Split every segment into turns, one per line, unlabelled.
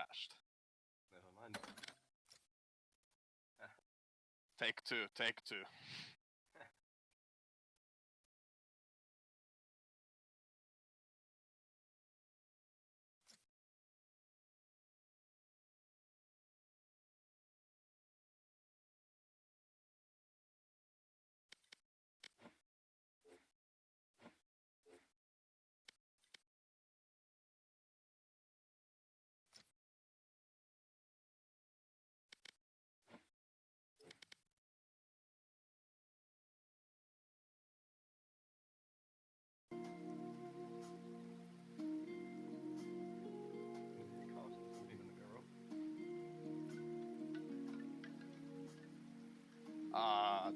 crashed.
Never mind.
Take two, take two.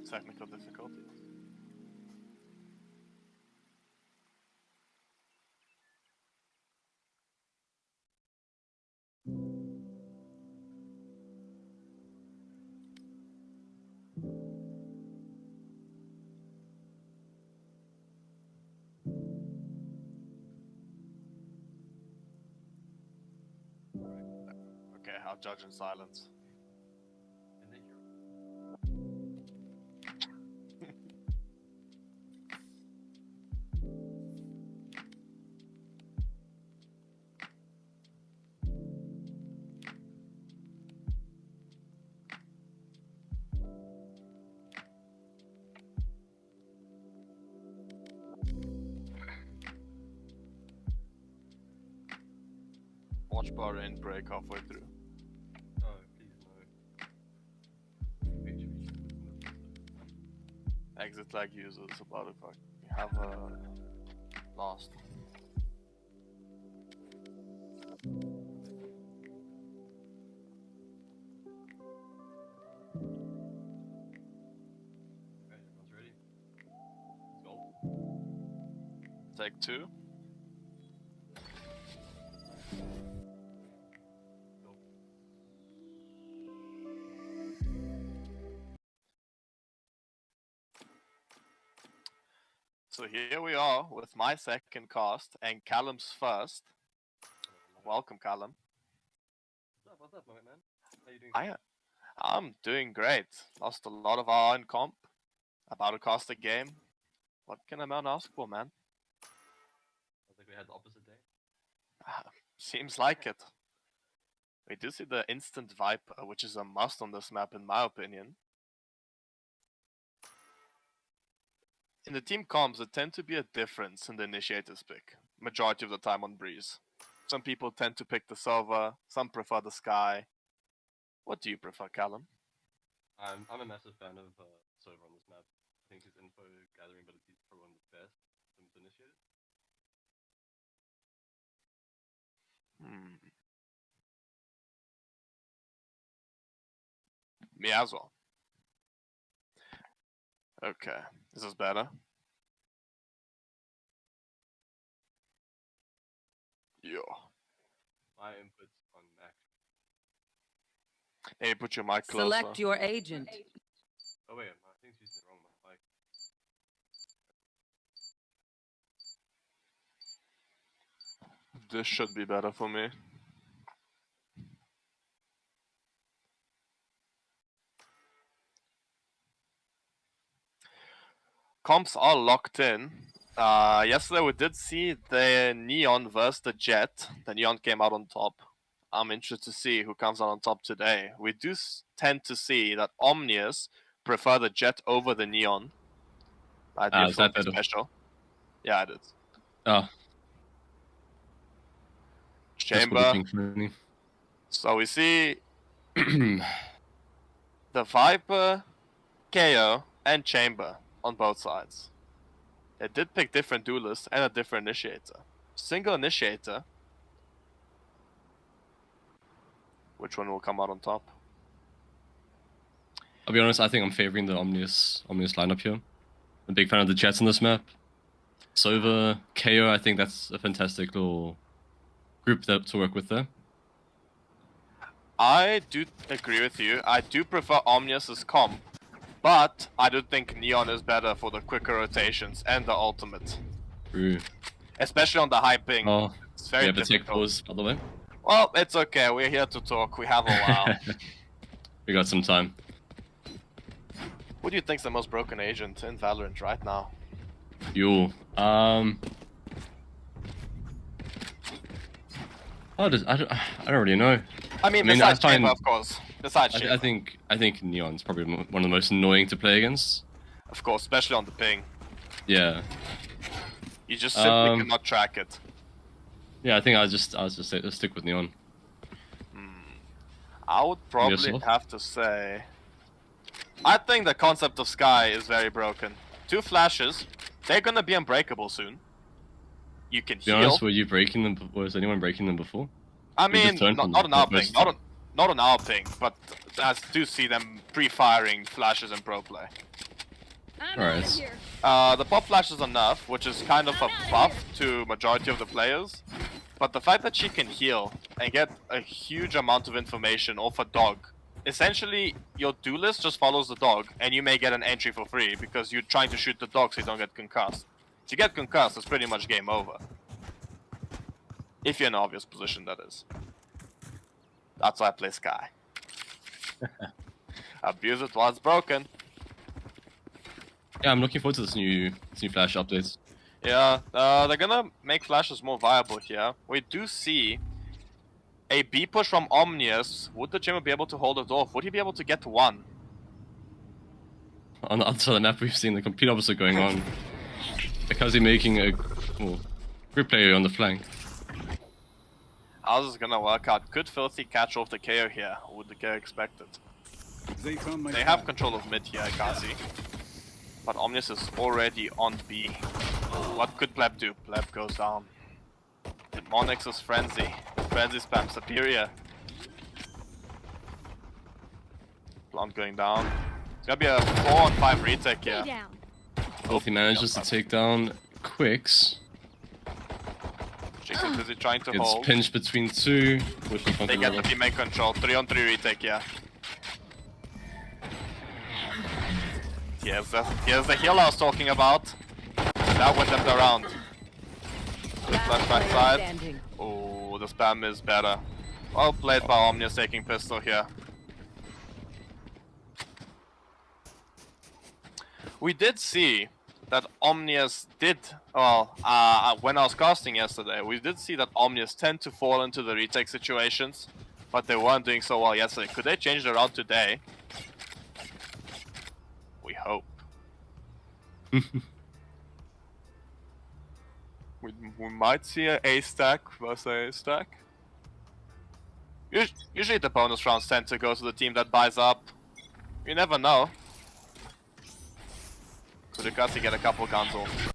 Technical difficulties. Okay, I'll judge in silence. Watch bar in, break halfway through.
Oh, please no.
Exit lag users about if I have lost.
Okay, everyone's ready. Let's go.
Take two. So here we are with my second cast and Callum's first. Welcome, Callum.
What's up, my man? How you doing?
I'm doing great. Lost a lot of hour in comp. About to cast a game. What can a man ask for, man?
I think we had the opposite day.
Seems like it. We do see the instant Viper, which is a must on this map in my opinion. In the team comms, there tend to be a difference in the initiators pick, majority of the time on Breeze. Some people tend to pick the Sova, some prefer the Sky. What do you prefer, Callum?
I'm a massive fan of Sova on this map. I think his info gathering ability is probably one of the best since initiated.
Me as well. Okay, is this better? Yeah.
My input's on max.
Hey, put your mic closer.
Select your agent.
Oh wait, I think she's using the wrong mic.
This should be better for me. Comps are locked in. Yesterday we did see the Neon versus the Jet. The Neon came out on top. I'm interested to see who comes out on top today. We do tend to see that Omnius prefer the Jet over the Neon.
Is that better?
Special. Yeah, I did.
Oh.
Chamber. So we see the Viper, KO, and Chamber on both sides. They did pick different duelists and a different initiator. Single initiator. Which one will come out on top?
I'll be honest, I think I'm favoring the Omnius lineup here. I'm a big fan of the Jets in this map. Sova, KO, I think that's a fantastic little group to work with there.
I do agree with you. I do prefer Omnius as comp, but I do think Neon is better for the quicker rotations and the ultimate.
True.
Especially on the high ping.
Oh,
It's very difficult.
Take pause, by the way.
Well, it's okay. We're here to talk. We have a while.
We got some time.
Who do you think's the most broken agent in Valorant right now?
You. I don't really know.
I mean,
I
besides
find-
Chamber, of course. Besides Chamber.
I think Neon's probably one of the most annoying to play against.
Of course, especially on the ping.
Yeah.
You just simply cannot track it.
Yeah, I think I'll just stick with Neon.
I would probably
Yourself?
have to say... I think the concept of Sky is very broken. 2 flashes, they're gonna be unbreakable soon. You can
To be
heal.
honest, were you breaking them? Was anyone breaking them before?
I
we just
mean,
turned
not,
from
not on our
most
ping, not on our ping, but I do see them pre-firing flashes in pro play.
Alright.
The pop flash is enough, which is kind of a buff to majority of the players. But the fact that she can heal and get a huge amount of information off a dog, essentially your do list just follows the dog, and you may get an entry for free because you're trying to shoot the dog so you don't get concussed. If you get concussed, it's pretty much game over. If you're in an obvious position, that is. That's why I play Sky. Abuse it while it's broken.
Yeah, I'm looking forward to this new Flash update.
Yeah, they're gonna make flashes more viable here. We do see a B push from Omnius. Would the Chamber be able to hold it off? Would he be able to get to 1?
On the other side of the map, we've seen the complete opposite going on. Ekasi making a group player on the flank.
How's this gonna work out? Could Filthy catch off the KO here? Or would the KO expect it? They have control of mid here, Ekasi. But Omnius is already on B. What could Pleb do? Pleb goes down. Demonix's Frenzy. Frenzy spam superior. Plant going down. It's gonna be a 4-on-5 retake here.
Filthy manages to take down Quicks.
Jinx is busy trying to
It's
hold.
pinched between 2.
They get the teammate control. 3-on-3 retake, yeah. Here's the heal I was talking about. That went them around. Flash backside. Oh, the spam is better. Well played by Omnius taking pistol here. We did see that Omnius did, well, when I was casting yesterday, we did see that Omnius tend to fall into the retake situations, but they weren't doing so well yesterday. Could they change it around today? We hope. we might see an A stack versus A stack. Usually the bonus rounds tend to go to the team that buys up. You never know. Could Ekasi get a couple guns off?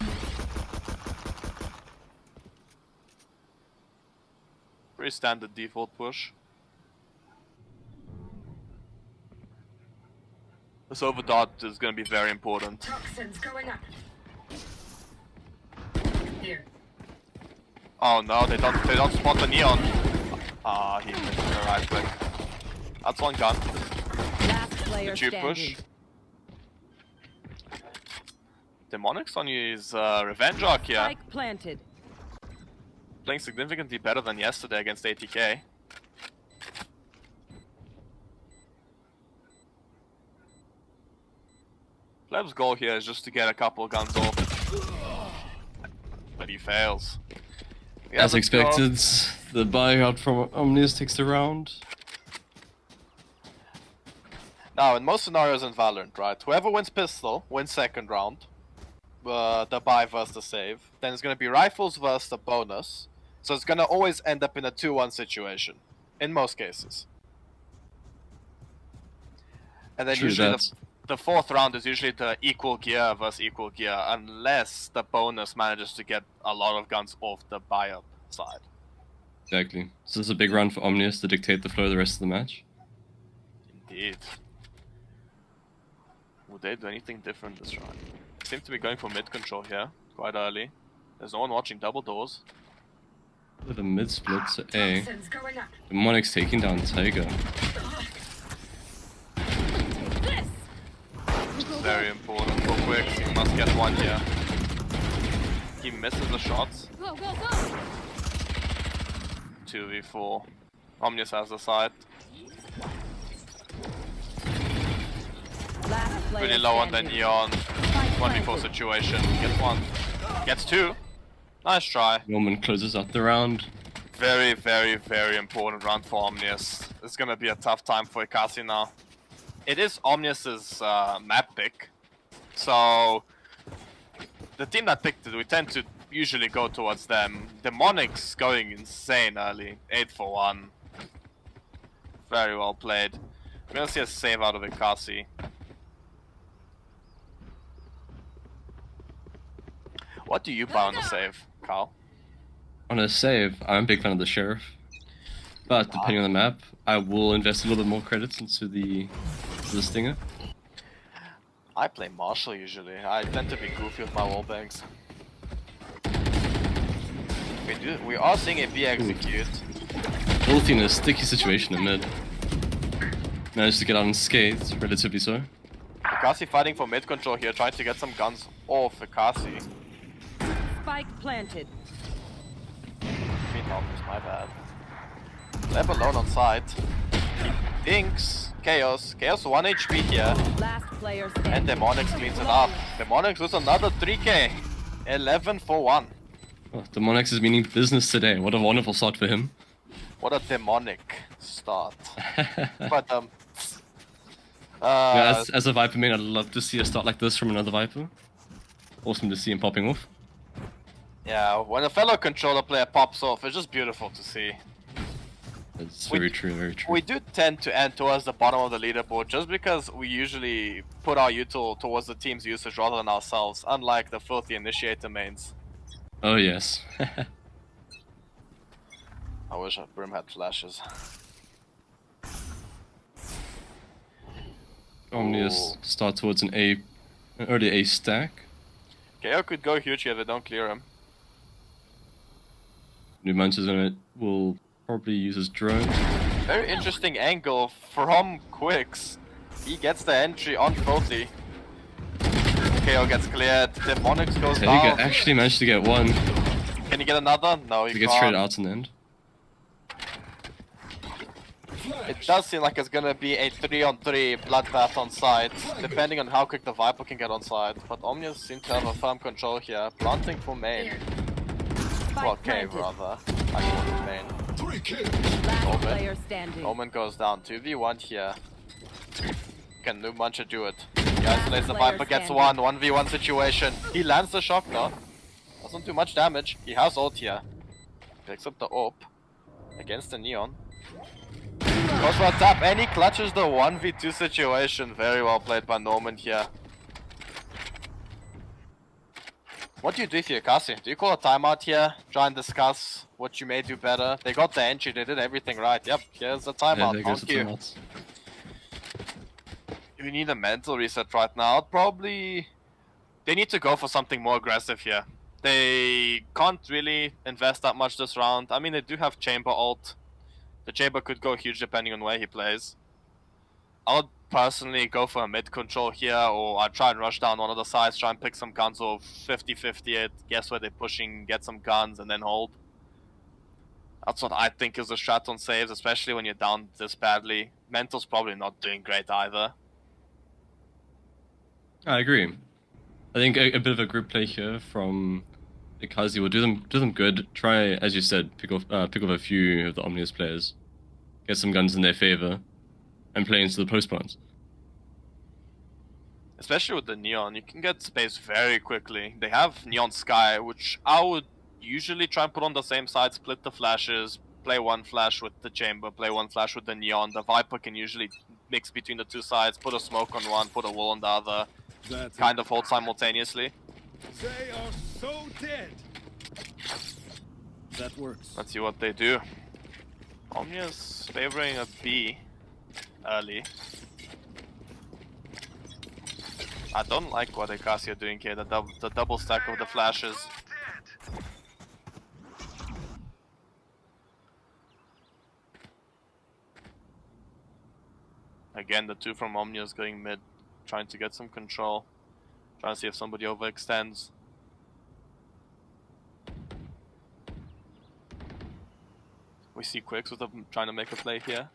Pretty standard default push. This overdot is going to be very important.
Toxins going up. Here.
Oh no, they don't spot the neon. Ah, he missed the right click. That's one gun.
Last player
The tube
standing.
push. Demonix on his revenge arc here.
Spike planted.
Playing significantly better than yesterday against ATK. Pleb's goal here is just to get a couple guns off. But he fails. We
As
have a
expected, the buyout from Omnius takes the round.
Now, in most scenarios in Valorant, right, whoever wins pistol wins second round. The buy versus the save. Then it's gonna be rifles versus the bonus. So it's gonna always end up in a 2-1 situation. In most cases. And then
True
usually
that.
the fourth round is usually the equal gear versus equal gear, unless the bonus manages to get a lot of guns off the buy-up side.
Exactly. So this is a big round for Omnius to dictate the flow of the rest of the match.
Indeed. Would they do anything different this round? Seem to be going for mid control here, quite early. There's no one watching double doors.
With a mid split to A.
Toxins going up.
Demonix taking down Tiger.
Very important for Quicks, he must get one here. He misses the shots.
Go, go, go.
2v4. Omnius has the side.
Last player
Pretty low on the
standing.
Neon.
Spike
1v4
planted.
situation. Gets one. Gets two. Nice try.
Norman closes out the round.
Very, very, very important round for Omnius. It's gonna be a tough time for Ekasi now. It is Omnius's map pick. So, the team that picked it, we tend to usually go towards them. Demonic's going insane early. 8 for 1. Very well played. We're gonna see a save out of Ekasi. What do you buy on the save, Carl?
On a save, I'm a big fan of the Sheriff. But depending on the map, I will invest a little bit more credits into the Stinger.
I play Marshall usually. I tend to be goofy with my wallbangs. We are seeing a B execute.
Wolfie in a sticky situation in mid. Managed to get out unscathed, relatively so.
Ekasi fighting for mid control here, trying to get some guns off Ekasi.
Spike planted.
My bad. Left alone on site. He thinks Chaos. Chaos 1 HP here.
Last player
And
standing.
Demonix cleans it up. Demonix with another 3k. 11 for 1.
Oh, Demonix is meaning business today. What a wonderful start for him.
What a demonic start. But
Yeah, as a Viper main, I'd love to see a start like this from another Viper. Awesome to see him popping off.
yeah, when a fellow controller player pops off, it's just beautiful to see.
That's very true, very true.
We do tend to end towards the bottom of the leaderboard just because we usually put our util towards the team's usage rather than ourselves, unlike the filthy initiator mains.
Oh yes.
I wish Brim had flashes.
Omnius start towards an early A stack.
KO could go huge here if they don't clear him.
Numantis will probably use his drone.
Very interesting angle from Quicks. He gets the entry on Filthy. KO gets cleared. Demonix goes
Tega
down.
actually managed to get one.
Can he get another? No, he
He gets
can't.
straight out in the end.
It does seem like it's gonna be a 3-on-3 bloodbath on site, depending on how quick the Viper can get on site. But Omnius seems to have a firm control here, planting for main. Well,
Spike
cave
planted.
rather. I call it main.
Last
Omen.
player standing.
Omen goes down, 2v1 here. Can Numancha do it? He isolates the
player
Viper, gets
standing.
one, 1v1 situation. He lands the shock though. Doesn't do much damage. He has ult here. Picks up the AWP against the Neon. Goes for a tap and he clutches the 1v2 situation. Very well played by Norman here. What do you do here, Ekasi? Do you call a timeout here? Try and discuss what you may do better? They got the entry, they did everything right. Yep, here's a
Yeah,
timeout.
there goes
Thank
the
you.
timeouts.
You need a mental reset right now. Probably they need to go for something more aggressive here. They can't really invest that much this round. I mean, they do have Chamber ult. The Chamber could go huge depending on where he plays. I would personally go for a mid control here, or I'd try and rush down one of the sides, try and pick some guns off 50-50 it, guess where they're pushing, get some guns, and then hold. That's what I think is a strat on saves, especially when you're down this badly. Mental's probably not doing great either.
I agree. I think a bit of a group play here from Ekasi will do them good. Try, as you said, pick off a few of the Omnius players, get some guns in their favor, and play into the post plants.
Especially with the Neon, you can get space very quickly. They have Neon Sky, which I would usually try and put on the same side, split the flashes, play one flash with the Chamber, play one flash with the Neon. The Viper can usually mix between the two sides, put a smoke on one, put a wall on the other, kind of hold simultaneously.
They are so dead. That works.
Let's see what they do. Omnius favoring a B early. I don't like what Ekasi are doing here, the double stack of the flashes. Again, the two from Omnius going mid, trying to get some control. Trying to see if somebody overextends. We see Quicks with them trying to make a play here.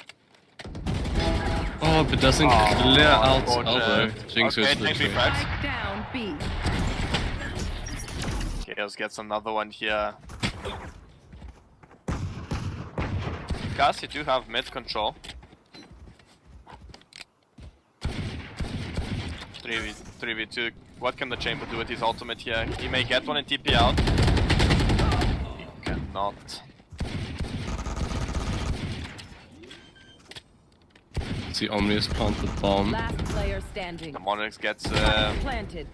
Oh, but doesn't clear out elbow. Jinx
Okay,
goes for the
Jinx
trade.
refrags.
Spike down B.
Chaos gets another one here. Guys, you do have mid control. 3v2. What can the Chamber do with his ultimate here? He may get one and TP out. He cannot.
See Omnius plant the bomb.
Last player standing.
The Monarchs gets
Planted.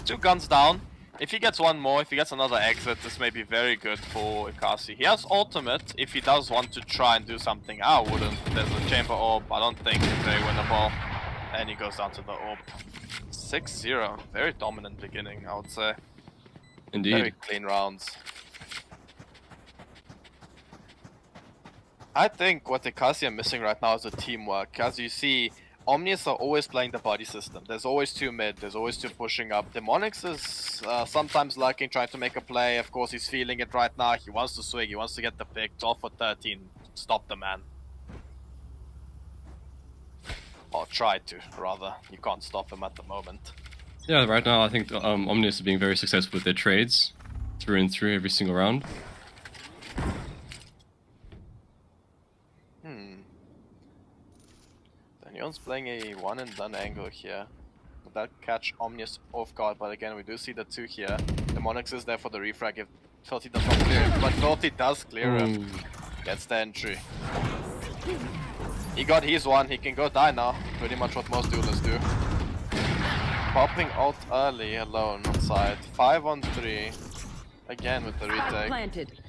2 guns down. If he gets one more, if he gets another exit, this may be very good for Ekasi. He has ultimate if he does want to try and do something. I wouldn't. There's a Chamber orb. I don't think it's very winnable. And he goes down to the orb. 6-0. Very dominant beginning, I would say.
Indeed.
Very clean rounds. I think what Ekasi are missing right now is the teamwork. As you see, Omnius are always playing the body system. There's always 2 mid, there's always 2 pushing up. Demonics is sometimes lurking, trying to make a play. Of course, he's feeling it right now. He wants to swing, he wants to get the pick. 12 for 13. Stop the man. Or try to, rather. You can't stop him at the moment.
Yeah, right now I think Omnius are being very successful with their trades. Through and through every single round.
Danion's playing a one and done angle here. Would that catch Omnius off guard? But again, we do see the 2 here. The Monarchs is there for the refrag if Filthy does not clear him. But Filthy does clear him. Gets the entry. He got his one, he can go die now. Pretty much what most duelists do. Popping ult early alone on side. 5 on 3. Again with the
Spike
retake.
planted.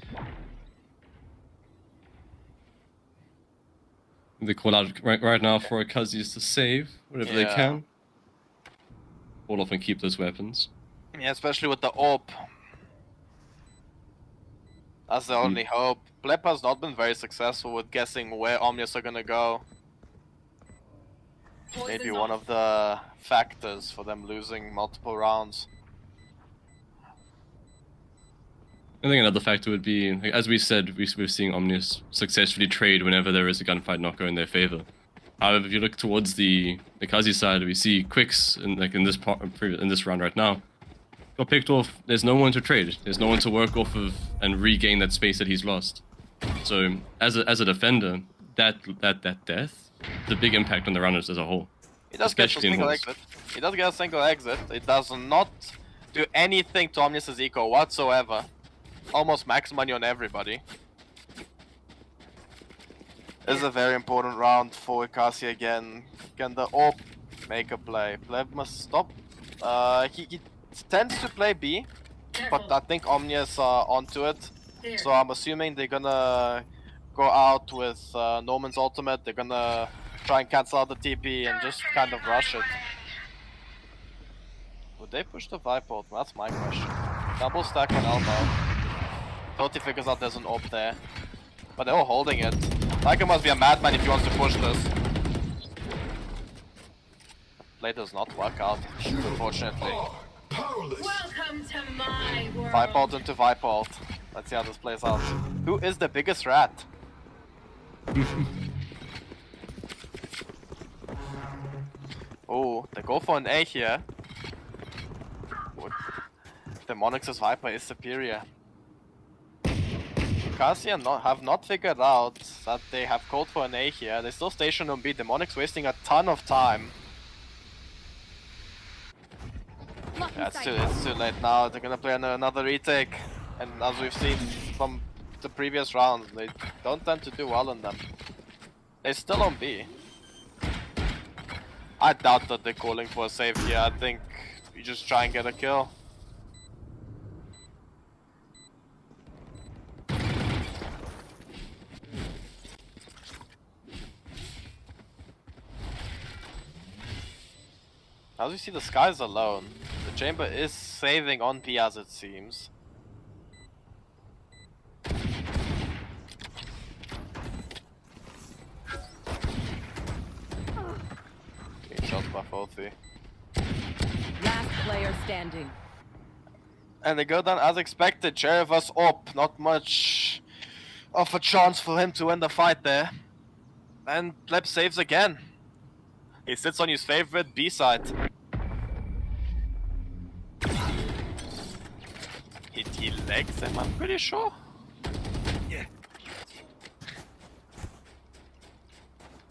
They call out right now for Ekasi to save whatever they can. Hold off and keep those weapons.
Yeah, especially with the orb. That's the only hope. Blep has not been very successful with guessing where Omnius are gonna go. Maybe one of the factors for them losing multiple rounds.
I think another factor would be, like, as we said, we're seeing Omnius successfully trade whenever there is a gunfight not go in their favor. However, if you look towards the Ekasi side, we see Quicks in this round right now got picked off. There's no one to trade. There's no one to work off of and regain that space that he's lost. So as a defender, that death is a big impact on the runners as a whole.
He does get a
Especially in
single
halls.
exit. He does get a single exit. It does not do anything to Omnius' eco whatsoever. Almost max money on everybody. This is a very important round for Ekasi again. Can the orb make a play? Pleb must stop. He tends to play B, but I think Omnius are onto it. So I'm assuming they're gonna go out with Norman's ultimate. They're gonna try and cancel out the TP and just kind of rush it. Would they push the Viper ult? That's my question. Double stack on elbow. Filthy figures out there's an orb there. But they're all holding it. Viper must be a madman if he wants to push this. Play does not work out, unfortunately.
Welcome to my world.
Viper ult into Viper ult. Let's see how this plays out. Who is the biggest rat? Oh, they go for an A here. The Monarch's Viper is superior. Ekasi have not figured out that they have called for an A here. They still station on B. The Monarch's wasting a ton of time. Yeah, it's too late now. They're gonna play another retake. And as we've seen from the previous rounds, they don't tend to do well in them. They're still on B. I doubt that they're calling for a save here. I think you just try and get a kill. As we see, the Sky's alone. The Chamber is saving on P as it seems. Being shot by Filthy.
Last player standing.
And they go down as expected. Cherry vs Orb. Not much of a chance for him to win the fight there. And Pleb saves again. He sits on his favorite B side. He legs him, I'm pretty sure.
Yeah.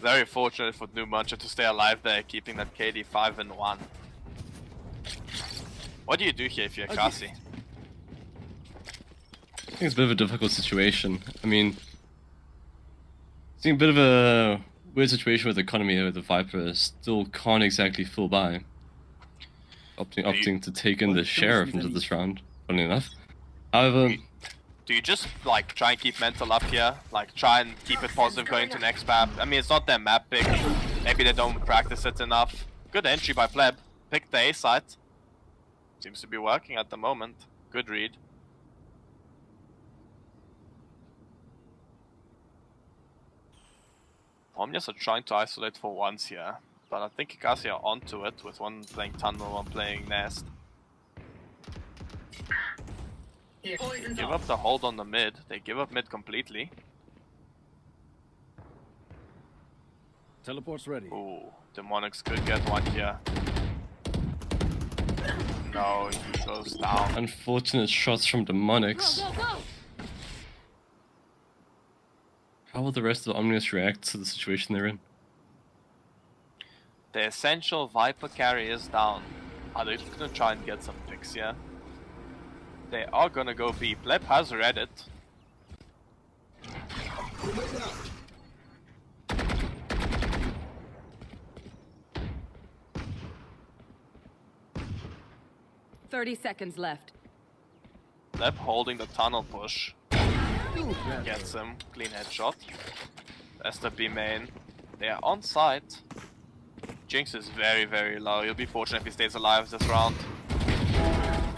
Very fortunate for New Muncher to stay alive there, keeping that KD 5-1. What do you do here if you're Ekasi?
I think it's a bit of a difficult situation. I mean, it's a bit of a weird situation with the economy where the Viper still can't exactly full buy. Opting to take in the Sheriff into this round, funny enough. However,
do you just like try and keep mental up here? Like try and keep it positive going to next map? I mean, it's not their map pick. Maybe they don't practice it enough. Good entry by Pleb. Pick the A site. Seems to be working at the moment. Good read. Omnius are trying to isolate for once here, but I think Ekasi are onto it with one playing Tunnel, one playing Nest.
Here.
They give up the hold on the mid. They give up mid completely.
Teleport's ready.
Ooh, Demonics could get one here. No, he goes down.
unfortunate shots from Demonics.
Go, go, go.
How will the rest of the Omnius react to the situation they're in?
The essential Viper carry is down. Are they gonna try and get some picks here? They are gonna go B. Pleb has read it.
Thirty seconds left.
Pleb holding the tunnel push. Gets him. Clean headshot. That's the B main. They are on site. Jinx is very, very low. He'll be fortunate if he stays alive this round.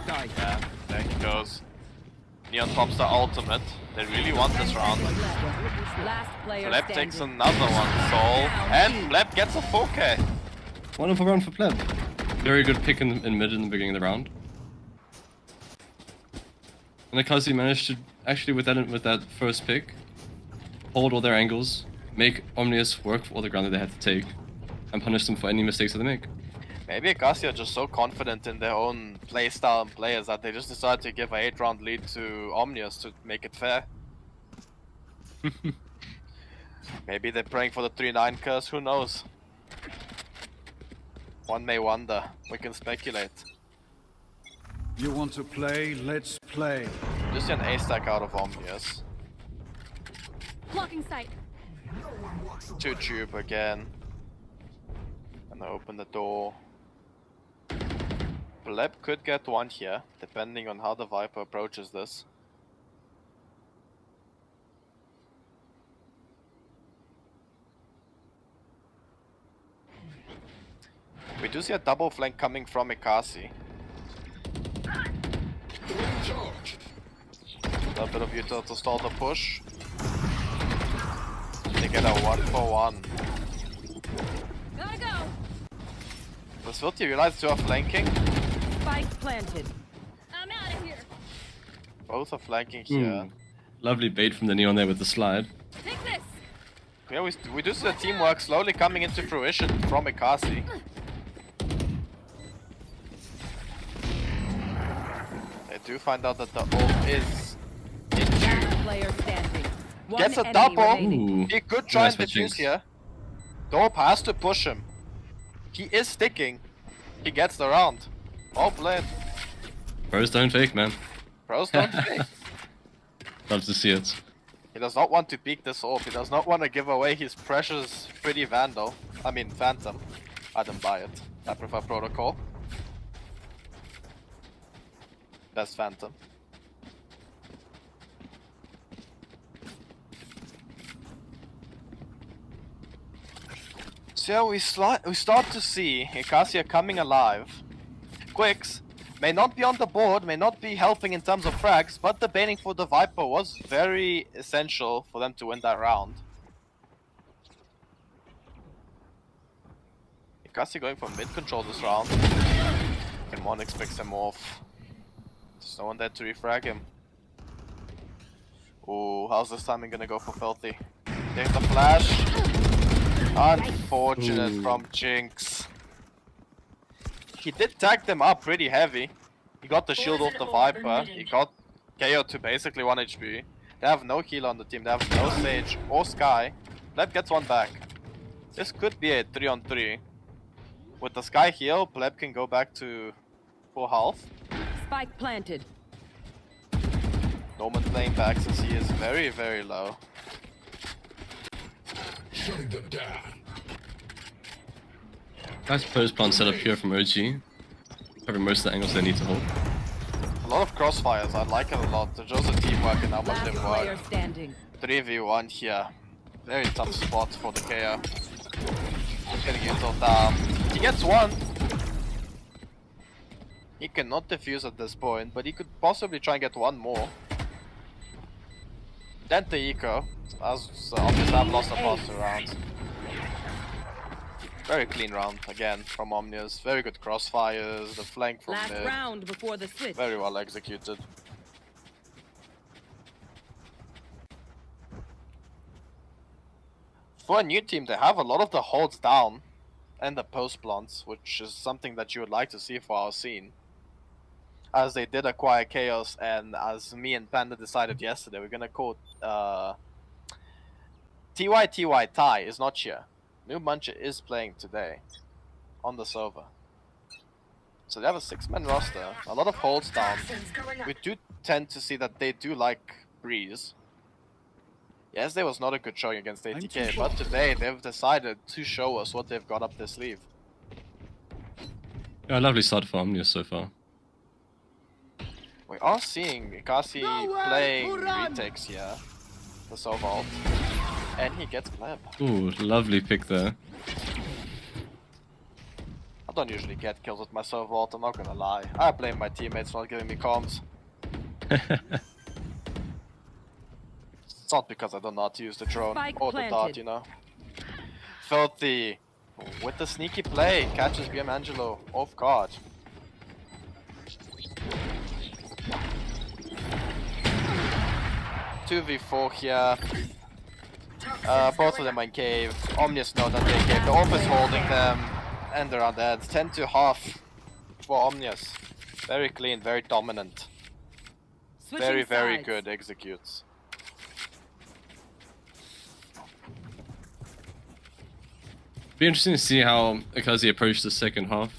Yeah, there he goes. Neon pops the ultimate. They really want this round.
Last player
Pleb
standing.
takes another one, Soul. And Pleb gets a 4K.
Wonderful round for Pleb. Very good pick in mid in the beginning of the round. And Ekasi managed to actually with that first pick, hold all their angles, make Omnius work for all the ground that they had to take, and punish them for any mistakes that they make.
Maybe Ekasi are just so confident in their own playstyle and players that they just decided to give a 8-round lead to Omnius to make it fair. Maybe they're praying for the 3-9 curse, who knows? One may wonder. We can speculate.
You want to play? Let's play.
Just an A-stack out of Omnius.
Blocking sight.
Two tube again. Gonna open the door. Pleb could get one here, depending on how the Viper approaches this. We do see a double flank coming from Ekasi. A bit of util to stall the push. They get a 1-for-1.
Gotta go.
Does Filthy realize two are flanking?
Spike planted.
I'm out of here.
Both are flanking here.
Lovely bait from the Neon there with the slide.
Take this.
Yeah, we do see the teamwork slowly coming into fruition from Ekasi. They do find out that the ult is into.
Last player standing. One
Gets a
enemy
double.
remaining.
Ooh.
He could try
Nice
and
by
defuse
Jinx.
here. Dope has to push him. He is sticking. He gets the round. Well played.
Pros don't fake, man.
Pros don't fake.
Love to see it.
He does not want to peek this orb. He does not want to give away his precious pretty Vandal. I mean Phantom. I didn't buy it. I prefer Protocol. Best Phantom. So yeah, we start to see Ekasi coming alive. Quicks may not be on the board, may not be helping in terms of frags, but the baiting for the Viper was very essential for them to win that round. Ekasi going for mid control this round. And Monix picks him off. There's no one there to refrag him. Ooh, how's this timing gonna go for Filthy? Take the flash. Unfortunate from Jinx. He did tag them up pretty heavy. He got the shield off the Viper. He got KO to basically 1 HP. They have no healer on the team. They have no Sage or Sky. Pleb gets one back. This could be a 3-on-3. With the Sky heal, Pleb can go back to full health.
Spike planted.
Norman playing back since he is very, very low.
Shutting them down.
Nice post plant setup here from OG. Covering most of the angles they need to hold.
A lot of crossfires, I like it a lot. It shows the teamwork and how much
Last
they
player
work.
standing.
3v1 here. Very tough spot for the KO. Getting util down. He gets one. He cannot defuse at this point, but he could possibly try and get one more. Dent the eco, as obviously I've lost the past 2 rounds. Very clean round again from Omnius. Very good crossfires, the flank from
Last
mid.
round before the switch.
Very well executed. For a new team, they have a lot of the holds down and the post plants, which is something that you would like to see for our scene. As they did acquire Chaos, and as me and Panda decided yesterday, we're gonna call TY Ty is not here. New Muncher is playing today on the server. So they have a 6-man roster, a lot of holds down. We do tend to see that they do like Breeze. Yes, there was not a good showing against ATK, but today they've decided to show us what they've got up their sleeve.
Yeah, a lovely start for Omnius so far.
We are seeing Ekasi playing retakes here, the SAVL, and he gets pleb.
Ooh, lovely pick there.
I don't usually get kills with my SAVL, I'm not gonna lie. I blame my teammates for not giving me comms. It's not because I don't know how to use the drone
Spike
or the dart,
planted.
you know. Filthy, with the sneaky play, catches BM Angelo off guard. "2v4 here. Both of them are in cave. Omnius know that they cave. The Orb is holding them, and they're on dead. 10-1/2 for Omnius. Very clean, very dominant.
Switching
Very, very
sides.
good executes.
Be interesting to see how Ekasi approach the second half.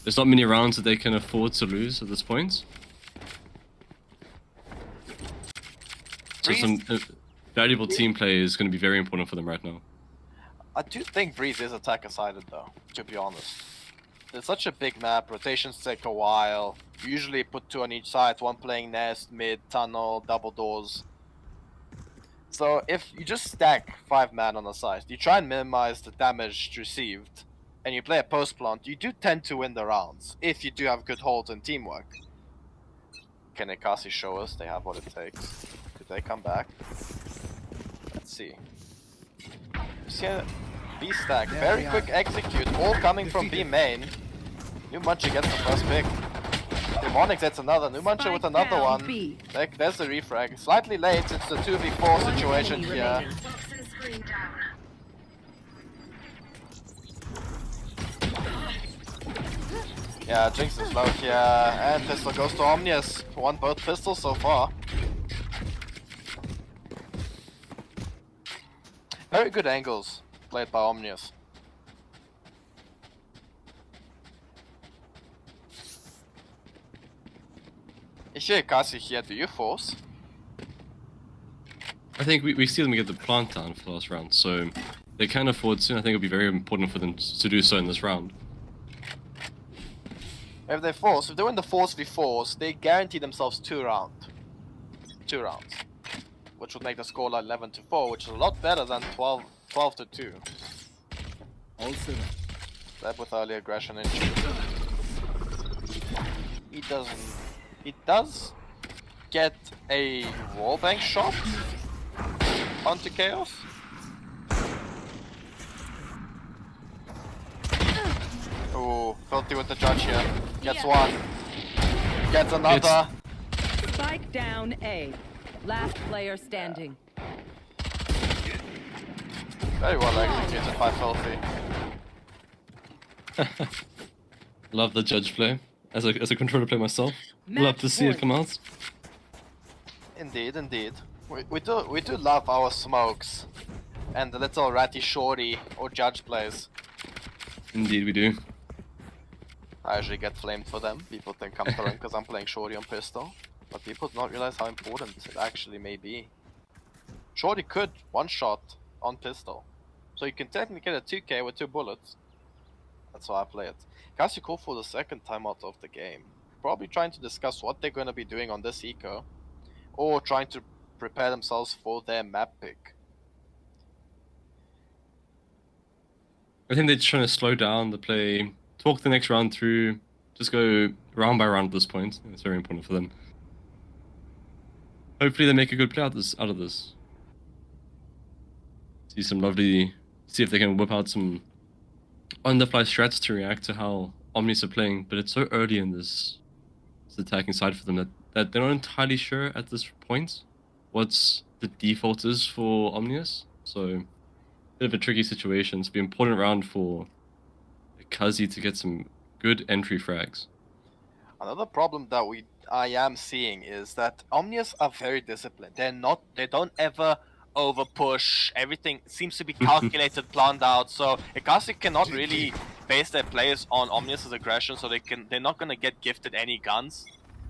There's not many rounds that they can afford to lose at this point. So some valuable team play is going to be very important for them right now.
I do think Breeze is attacker-sided though, to be honest. It's such a big map, rotations take a while. You usually put 2 on each side, one playing nest, mid, tunnel, double doors. So if you just stack 5 man on the side, you try and minimize the damage received, and you play a post plant, you do tend to win the rounds, if you do have good holds and teamwork. Can Ekasi show us they have what it takes? Could they come back? Let's see. See a B stack, very quick execute, all coming from B main. New Muncher gets the first pick. Demonic gets another, New Muncher with
Spike
another
down,
one.
B.
There's the refrag. Slightly late, it's the 2v4 situation
enemy
here.
remaining.
Yeah, Jinx is low here, and pistol goes to Omnius. Won both pistols so far. Very good angles played by Omnius. If you're Ekasi here, do you force?
I think we see them get the plant down for the last round, so they can afford to. I think it'll be very important for them to do so in this round.
If they force, if they win the 4v4s, they guarantee themselves 2 rounds. 2 rounds. Which would make the score like 11-4, which is a lot better than 12-2.
Also,
That with early aggression in. He does get a wallbang shot onto Chaos. Ooh, Filthy with the judge here. Gets one. Gets another.
Spike down A. Last player standing.
Very well executed by Filthy.
Love the judge play. As a controller play myself, love
Match
to see it
point.
come out.
Indeed, indeed. We do love our smokes and the little ratty shorty or judge plays.
Indeed, we do.
I usually get flamed for them. People think I'm throwing because I'm playing shorty on pistol, but people do not realize how important it actually may be. Shorty could one shot on pistol, so you can technically get a 2k with 2 bullets. That's how I play it. Ekasi called for the second timeout of the game. Probably trying to discuss what they're going to be doing on this eco, or trying to prepare themselves for their map pick.
I think they're trying to slow down the play, talk the next round through, just go round by round at this point. It's very important for them. Hopefully they make a good play out of this. See if they can whip out some on-the-fly strats to react to how Omnius are playing, but it's so early in this attacking side for them that they're not entirely sure at this point what's the default is for Omnius. So, bit of a tricky situation. It's be an important round for Ekasi to get some good entry frags.
Another problem that I am seeing is that Omnius are very disciplined. They don't ever over push. Everything seems to be calculated, planned out. So Ekasi cannot really base their plays on Omnius's aggression. So they're not gonna get gifted any guns.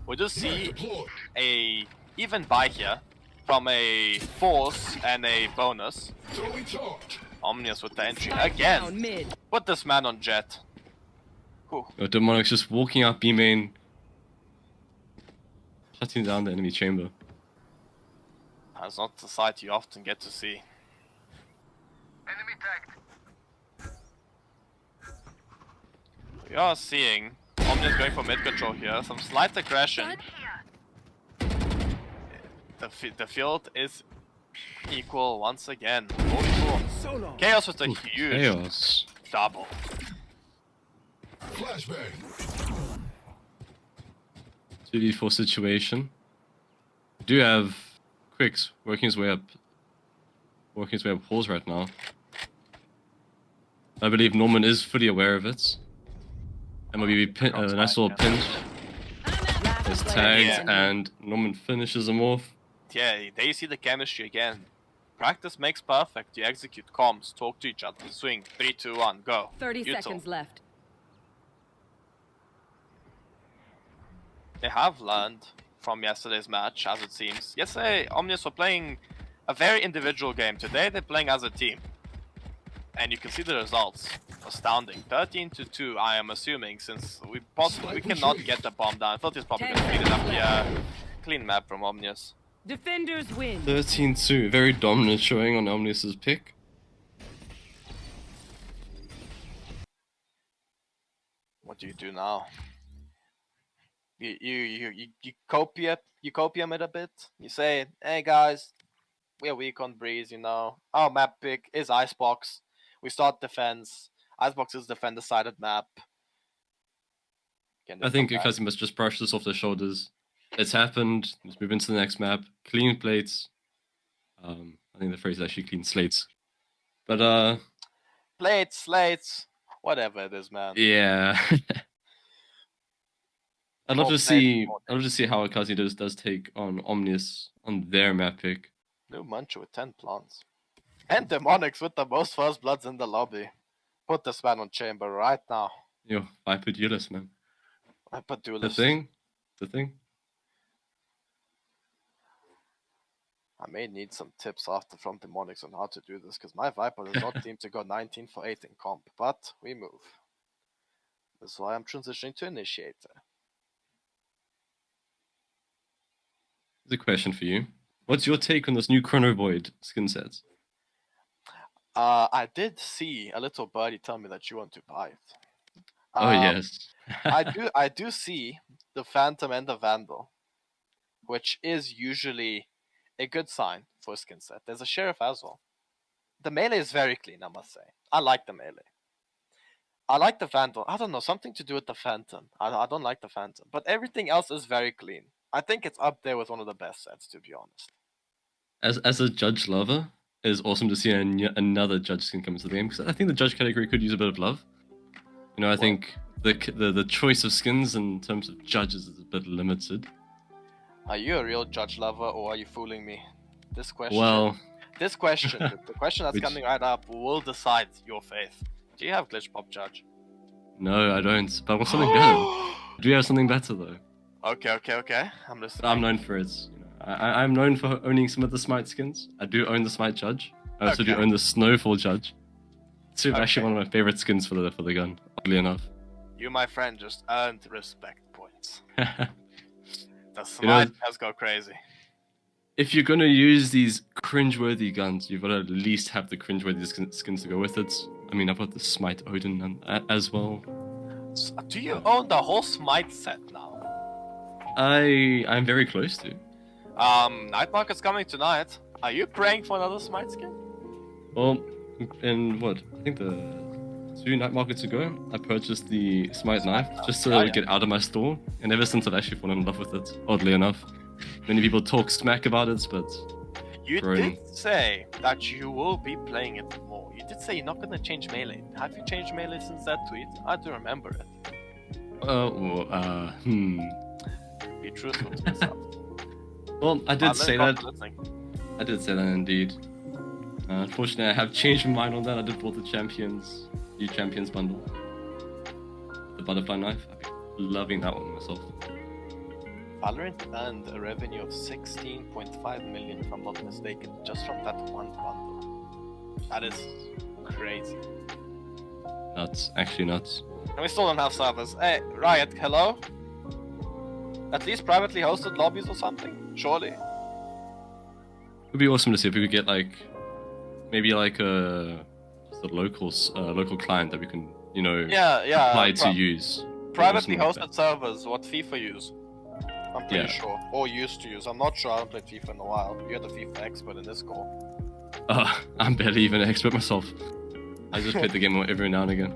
We just see a even buy here from a force and a bonus. Omnius with the entry
Spike
again.
down mid.
Put this man on jet. Whew.
Demonic's just walking out B main, shutting down the enemy chamber.
That's not the sight you often get to see.
Enemy tagged.
We are seeing Omnius going for mid control here. Some slight aggression. The field is equal once again. 44. Chaos with a huge
Chaos.
double.
Flashbang.
2v4 situation. We do have Quicks working his way up halls right now. I believe Norman is fully aware of it. And maybe a nice little pinch is tagged,
Yeah.
and Norman finishes him off.
Yeah, there you see the chemistry again. Practice makes perfect. You execute comms, talk to each other, swing. 3, 2, 1, go.
30
Util.
seconds left.
They have learned from yesterday's match, as it seems. Yesterday, Omnius were playing a very individual game. Today, they're playing as a team. And you can see the results. Astounding. 13-2, I am assuming, since we cannot get the bomb down. Filthy's probably going to clean it up here. Clean map from Omnius.
Defenders win.
13-2, very dominant showing on Omnius's pick.
What do you do now? You copy him it a bit. You say, hey guys, we're weak on breeze, you know. Our map pick is Icebox. We start defense. Icebox is defender-sided map.
I think Ekasi must just brush this off their shoulders. It's happened. Let's move into the next map. Clean plates. I think the phrase is actually clean slates. But
Plates, slates, whatever it is, man.
yeah. I'd love to see how Ekasi does take on Omnius on their map pick.
New Muncher with 10 plants. And Demonics with the most first bloods in the lobby. Put this man on chamber right now.
Yo, Viper Duelist, man.
Viper
The
Duelist.
thing.
I may need some tips after from Demonics on how to do this, because my Viper does not seem to go 19 for 8 in comp. But we move. That's why I'm transitioning to Initiator.
Here's a question for you. What's your take on this new Chrono Void skin set?
I did see a little birdie tell me that you want to buy it.
Oh yes.
I do see the Phantom and the Vandal, which is usually a good sign for a skin set. There's a Sheriff as well. The melee is very clean, I must say. I like the melee. I like the Vandal. I don't know, something to do with the Phantom. I don't like the Phantom. But everything else is very clean. I think it's up there with one of the best sets, to be honest.
as a judge lover, it is awesome to see another judge skin come into the game because I think the judge category could use a bit of love. You know, I think the choice of skins in terms of judges is a bit limited.
Are you a real judge lover or are you fooling me? This question.
Well,
This question, the question that's
Which-
coming right up, will decide your faith. Do you have glitch pop judge?
no, I don't. But I want something better. Do we have something better though?
Okay. I'm listening.
I'm known for it. You know, I'm known for owning some of the Smite skins. I do own the Smite Judge. I also do
Okay.
own the Snowfall Judge. It's actually
Okay.
one of my favorite skins for the gun. Oddly enough.
You, my friend, just earned respect points. The
You
smite
know-
has go crazy.
If you're gonna use these cringeworthy guns, you've got to at least have the cringeworthy skins to go with it. I mean, I've got the Smite Odin as well.
Do you own the whole smite set now?
I'm very close to.
Night Market's coming tonight. Are you praying for another smite skin?
Well, in what? I think the 2 night markets ago, I purchased the Smite knife just to
Oh, yeah.
get out of my store, and ever since I've actually fallen in love with it. Oddly enough, many people talk smack about it, but
You
Right.
did say that you will be playing it more. You did say you're not gonna change melee. Have you changed melee since that tweet? I do remember it. Be truthful to yourself.
Well, I did say that.
Listening.
I did say that indeed. Unfortunately, I have changed my mind on that. I did bought the new Champions bundle. The butterfly knife. I've been loving that one myself.
Valorant earned a revenue of 16.5 million, if I'm not mistaken, just from that one bundle. That is crazy.
Nuts. Actually nuts.
And we still don't have servers. Hey, Riot, hello? At least privately hosted lobbies or something? Surely?
It would be awesome to see if we could get maybe a local client that we can,
Yeah,
apply to use.
privately
Something like
hosted servers, what FIFA use. I'm pretty
Yeah.
sure. Or used to use. I'm not sure, I haven't played FIFA in a while. You're the FIFA expert in this call.
I'm barely even an expert myself. I just play the game every now and again.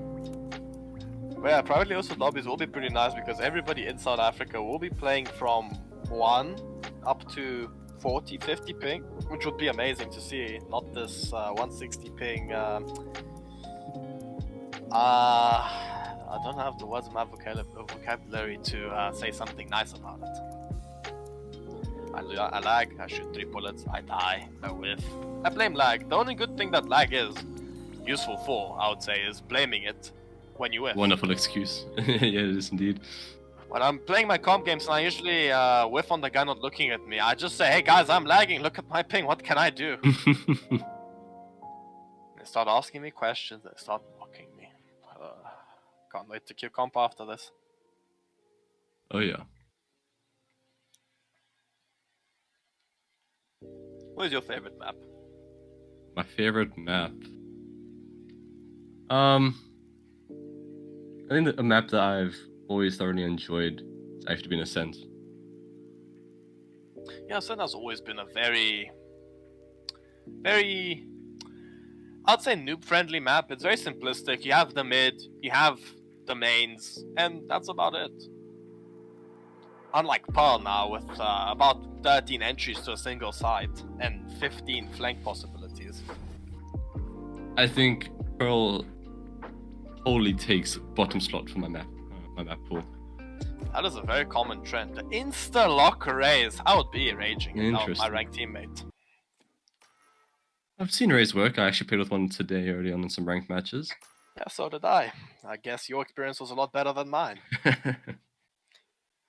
But yeah, privately hosted lobbies will be pretty nice because everybody in South Africa will be playing from 1 up to 40, 50 ping, which would be amazing to see. Not this 160 ping. I don't have the words in my vocabulary to say something nice about it. I lag, I shoot 3 bullets, I die, I whiff. I blame lag. The only good thing that lag is useful for, I would say, is blaming it when you whiff.
Wonderful excuse. Yeah, it is indeed.
When I'm playing my comp games and I usually whiff on the guy not looking at me, I just say, hey guys, I'm lagging, look at my ping, what can I do? They start asking me questions, they start mocking me. Can't wait to queue comp after this.
Oh yeah.
What is your favorite map?
My favorite map. I think that a map that I've always thoroughly enjoyed has actually been Ascent.
Yeah, Sun has always been a very, I'd say noob-friendly map. It's very simplistic. You have the mid, you have the mains, and that's about it. Unlike Pearl now, with about 13 entries to a single site and 15 flank possibilities.
I think Pearl only takes bottom slot for my map pool.
That is a very common trend. The insta-lock arrays, I would be raging if I was my
Interesting.
ranked teammate.
I've seen Ray's work. I actually played with one today early on in some ranked matches.
Yeah, so did I. I guess your experience was a lot better than mine.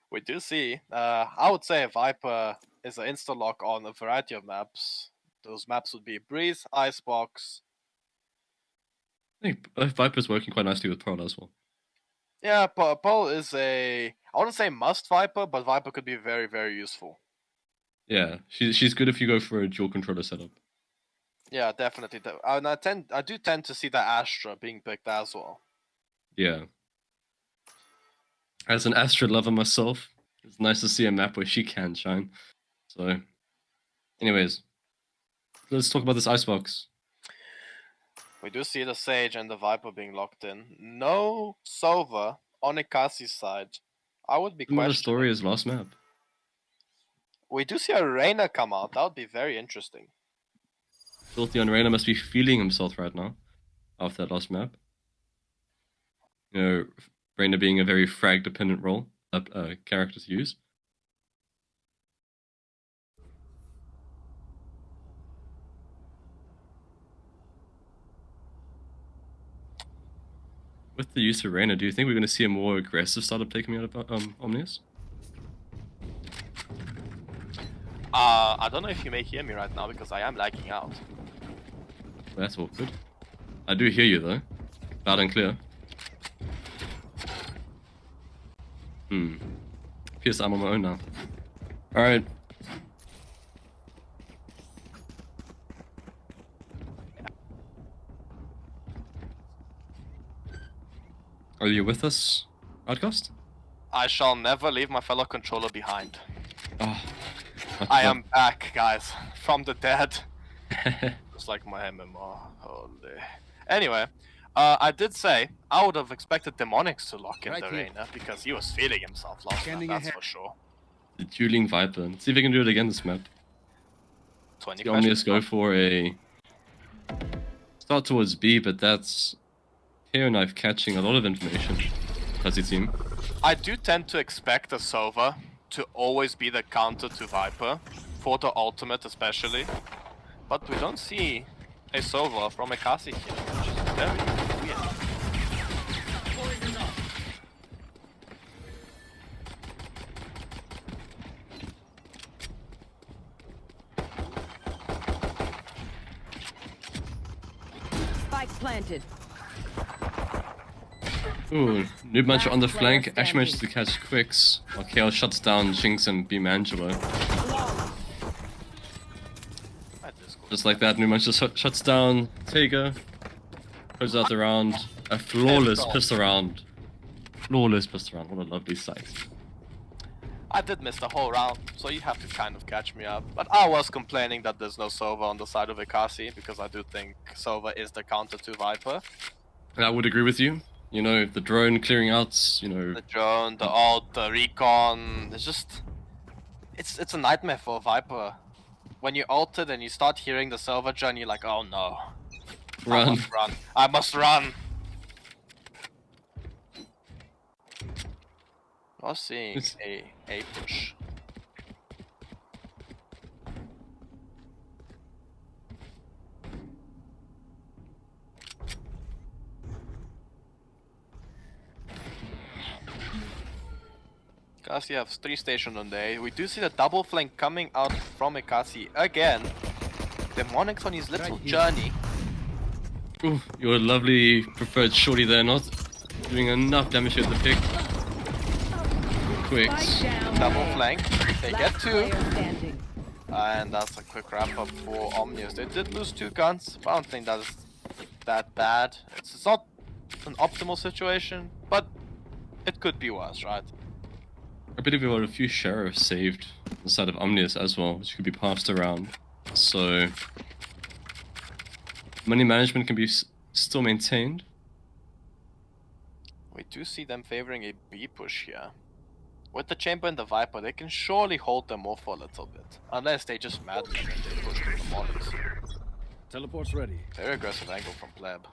We do see, I would say Viper is an insta-lock on a variety of maps. Those maps would be Breeze, Icebox.
I think Viper's working quite nicely with Pearl as well.
Yeah, Pearl is I wouldn't say must Viper, but Viper could be very, very useful.
Yeah, she's good if you go for a dual controller setup.
Yeah, definitely. And I do tend to see the Astra being picked as well.
Yeah. As an Astra lover myself, it's nice to see a map where she can shine. So, anyways, let's talk about this Icebox.
We do see the Sage and the Viper being locked in. No Sova on Ekasi's side. I would be
Similar
questioning.
story as last map.
We do see a Reyna come out. That would be very interesting.
Filthy on Reyna must be feeling himself right now after that last map. You know, Reyna being a very frag dependent role character to use. With the use of Reyna, do you think we're going to see a more aggressive style of play coming out of Omnius?
I don't know if you may hear me right now because I am lagging out.
That's awkward. I do hear you though, loud and clear. Pierce, I'm on my own now. Alright. Are you with us, Outcast?
I shall never leave my fellow controller behind.
Oh,
I am back, guys, from the dead. Just like my MMR. Holy. Anyway, I did say I would have expected Demonics to lock in the Reyna because he was feeling himself last map, that's for sure.
The dueling Viper. Let's see if we can do it again this map.
20
The Omnius go for a start towards B, but that's Hair Knife catching a lot of information. Fuzzy team.
I do tend to expect a Sova to always be the counter to Viper, for the ultimate especially. But we don't see a Sova from Ekasi here, which is very weird.
Spike planted.
Ooh, Noob Muncher on the
Last
flank.
player
Actually manages to catch Quicks, while KO shuts down Jinx and Beam Angelo. Just like that, Noob Muncher shuts down Tega, closes out the round. A flawless pistol round. Flawless pistol round, what a lovely sight.
I did miss the whole round, so you have to kind of catch me up. But I was complaining that there's no Sova on the side of Ekasi, because I do think Sova is the counter to Viper.
And I would agree with you. You know, the drone clearing out, you know...
The drone, the ult, the recon, it's just... It's a nightmare for Viper. When you ulted and you start hearing the Sova drone, you're like, oh no.
Run.
I must run. I must run! I was seeing a push. Ekasi has 3 stations on the A. We do see the double flank coming out from Ekasi again. Demonics on his little journey.
Ooh, your lovely preferred shorty there, not doing enough damage with the pick. Quicks.
Double flank. They get 2.
Player standing.
And that's a quick wrap up for Omnius. They did lose 2 guns, but I don't think that's that bad. It's not an optimal situation, but it could be worse, right?
I believe we got a few sheriffs saved on the side of Omnius as well, which could be passed around. So money management can be still maintained.
We do see them favoring a B push here. With the Chamber and the Viper, they can surely hold them off for a little bit. Unless they just madden them and they push with the Demonics.
Teleport's ready.
Very aggressive angle from Pleb.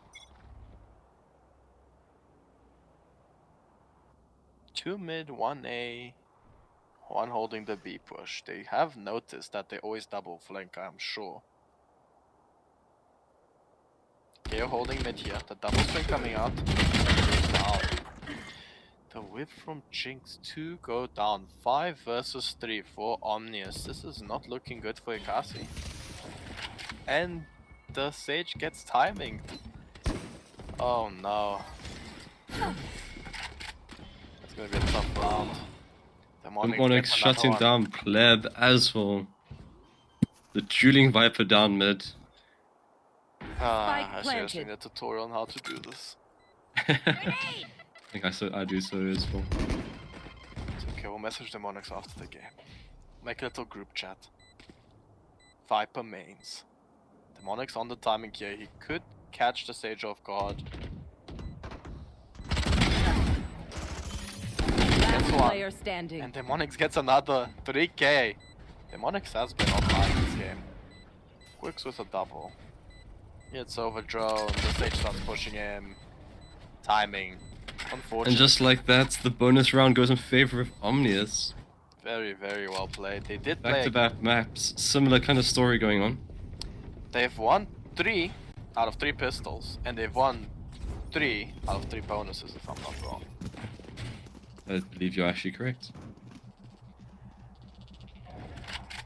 2 mid, 1 A, 1 holding the B push. They have noticed that they always double flank, I'm sure. KO holding mid here, the double swing coming out. Down. The whip from Jinx 2 go down. 5 versus 3 for Omnius. This is not looking good for Ekasi. And the Sage gets timing. Oh no. It's gonna be a tough round.
Demonics shutting down Pleb as well. The dueling Viper down mid.
I seriously need a tutorial on how to do this.
I think I do so as well.
It's okay, we'll message Demonics after the game. Make a little group chat. Viper mains. Demonics on the timing here. He could catch the Sage off guard.
Last player standing.
And Demonics gets another 3k. Demonics has been online this game. Quicks with a double. It's over drone, the stage starts pushing him. Timing. Unfortunate.
And just like that, the bonus round goes in favor of Omnius.
Very, very well played. They did play.
Back-to-back maps, similar kind of story going on.
They've won 3 out of 3 pistols, and they've won 3 out of 3 bonuses, if I'm not wrong.
I believe you're actually correct.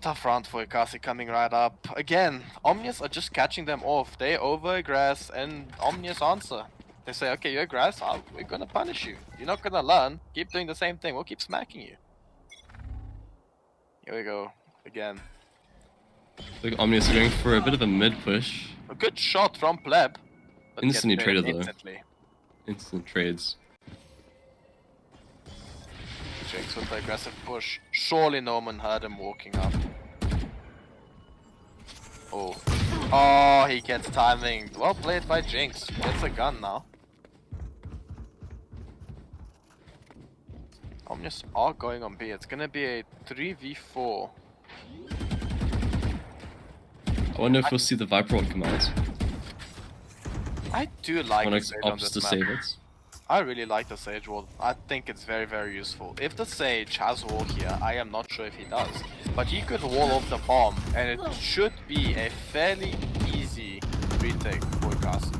Tough round for Ekasi coming right up. Again, Omnius are just catching them off. They over-aggress and Omnius answer. They say, okay, you aggress, we're gonna punish you. You're not gonna learn. Keep doing the same thing, we'll keep smacking you. Here we go, again.
Look, Omnius are going for a bit of a mid-push.
A good shot from Pleb. but
Instantly
gets
traded
traded
though.
instantly.
Instant trades.
Jinx with the aggressive push. Surely no one heard him walking up. Oh. Oh, he gets timing. Well played by Jinx. Gets a gun now. Omnius are going on B. It's gonna be a 3v4.
I wonder if we'll see the Viper one come out.
I do like the
Onyx
Sage on
opts
this
to
map.
save it.
I really like the Sage wall. I think it's very, very useful. If the Sage has wall here, I am not sure if he does. But he could wall off the bomb, and it should be a fairly easy retake for Ekasi.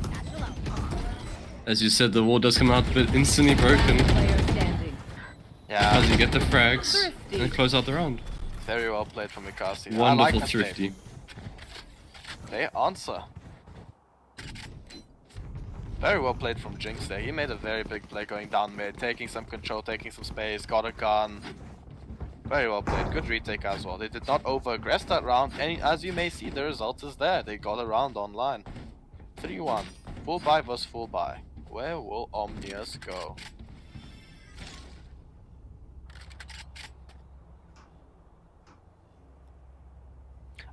As you said, the wall does come out, but instantly broken.
Player standing.
Yeah,
As you get the frags
Thrifty.
and close out the round.
very well played from Ekasi. I
Wonderful
like that play.
thrifty.
They answer. Very well played from Jinx there. He made a very big play going down mid, taking some control, taking some space, got a gun. Very well played. Good retake as well. They did not over-aggress that round, and as you may see, the result is there. They got a round online. 3-1. Full buy versus full buy. Where will Omnius go?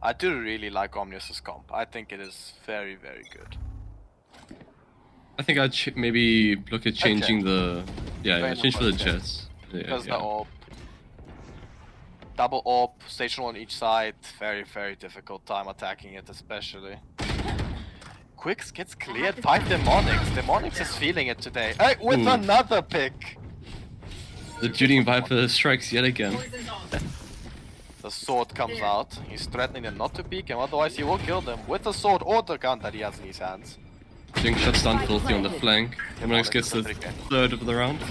I do really like Omnius's comp. I think it is very, very good.
I think I'd maybe look at changing the... Yeah,
Very
change for the
much,
Jets. Yeah,
Because the
yeah.
AWP. Double AWP, station on each side. Very, very difficult time attacking it, especially. Quicks gets cleared by Demonics. Demonics is feeling it today. Hey, with
Ooh.
another pick!
The Judy Viper strikes yet again.
The sword comes out. He's threatening them not to peek him, otherwise he will kill them with the sword or the gun that he has in his hands.
Jinx shuts down Filthy on the flank. Demonics gets the third of the round.
This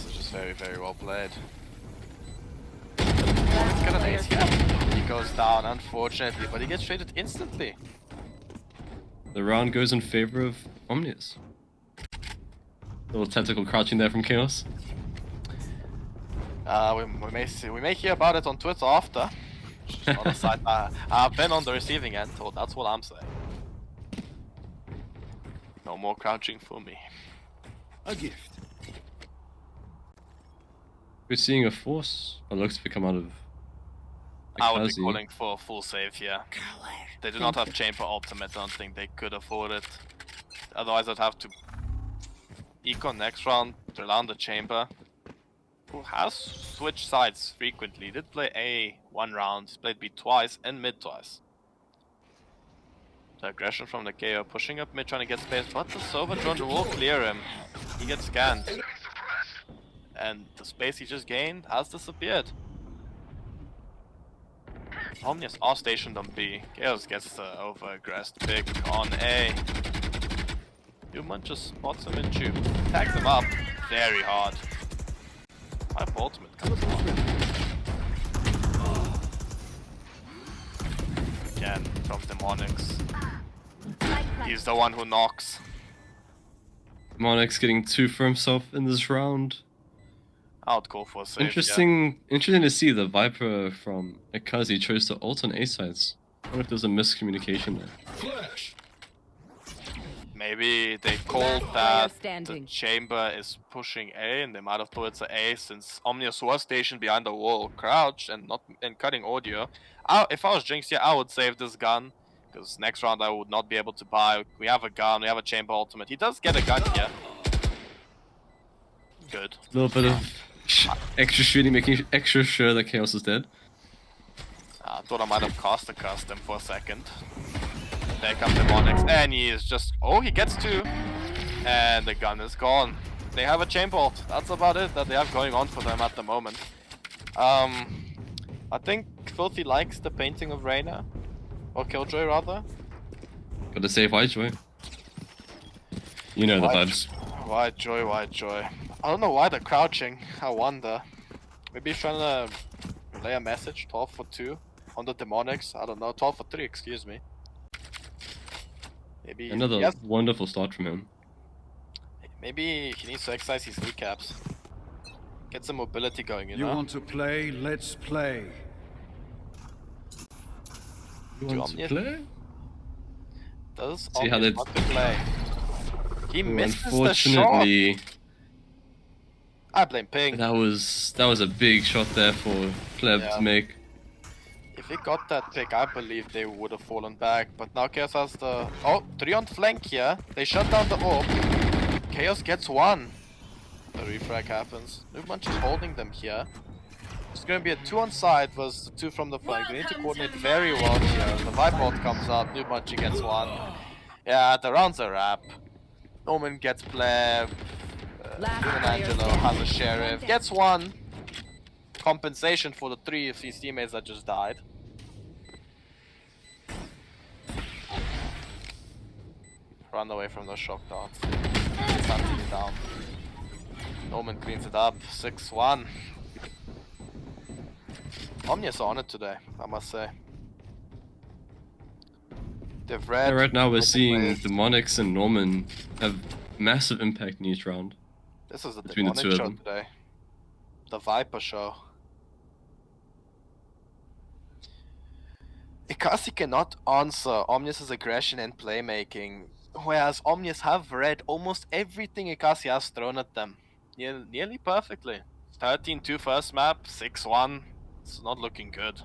is just very, very well played. Demonics got an ace here. He goes down, unfortunately, but he gets traded instantly.
The round goes in favor of Omnius. Little tactical crouching there from Chaos.
We may hear about it on Twitter after. Just on the side, I've been on the receiving end, so that's what I'm saying. No more crouching for me.
A gift.
We're seeing a force. It looks to come out of
I would be
Ekasi.
calling for a full save here. They do not have chamber ultimate, I don't think they could afford it. Otherwise I'd have to eco next round, rely on the chamber. Who has switched sides frequently. Did play A one round, played B twice and mid twice. The aggression from the KO pushing up mid trying to get space, but the Sova drone will clear him. He gets scanned. And the space he just gained has disappeared. Omnius are stationed on B. Chaos gets the over-aggressed pick on A. Human just spots him in tube. Tags him up very hard. My ultimate comes on. Again, from Demonics. He's the one who knocks.
Demonics getting 2 for himself in this round.
I would call for a save.
Interesting to see the Viper from Ekasi chose to ult on A sides. I wonder if there's a miscommunication there.
Flash.
Maybe they called
Player
that the
standing.
chamber is pushing A, and they might have thought it's an A since Omnius was stationed behind the wall, crouched and not cutting audio. If I was Jinx here, I would save this gun because next round I would not be able to buy. We have a gun, we have a chamber ultimate. He does get a gun here. Good.
A little bit of Extra shooting, making extra sure that Chaos is dead.
I thought I might have cast a custom for a second. There comes the Monix, and he is just... Oh, he gets 2. And the gun is gone. They have a chain bolt. That's about it that they have going on for them at the moment. I think Filthy likes the painting of Reyna. Or Killjoy, rather.
Gotta save White Joy. You know the vibes.
White Joy, White Joy. I don't know why they're crouching. I wonder. Maybe he's trying to relay a message. 12 for 2 on the Demonics. I don't know. 12 for 3, excuse me. Maybe
Another wonderful start from him.
Maybe he needs to exercise his kneecaps. Get some mobility going, you
You
know?
want to play? Let's play.
You want to play?
Does
See how
Omnius
they...
want to play? He
Ooh,
misses the shot!
unfortunately,
I blame Ping.
that was a big shot there for Pleb
Yeah.
to make.
If he got that pick, I believe they would have fallen back. But now Chaos has the... Oh, 3 on flank here. They shut down the orb. Chaos gets 1. The refrag happens. Nukemunch is holding them here. It's going to be a 2 on side versus the 2 from the flank. They need to coordinate very well here. The Vibe Bolt comes up. Nukemunch gets 1. Yeah, the round's a wrap. Norman gets Pleb. Even Angelo has a Sheriff. Gets 1. Compensation for the 3 of his teammates that just died. Run away from those shock darts. Something down. Norman cleans it up. 6-1. Omnius on it today, I must say. They've read.
Yeah, right now we're seeing
players.
Demonics and Norman have massive impact in each round.
This is the
between the
demonic
two of
show
them.
today. The Viper show. Ekasi cannot answer Omnius' aggression and playmaking, whereas Omnius have read almost everything Ekasi has thrown at them. Nearly perfectly. 13-2 first map, 6-1. It's not looking good.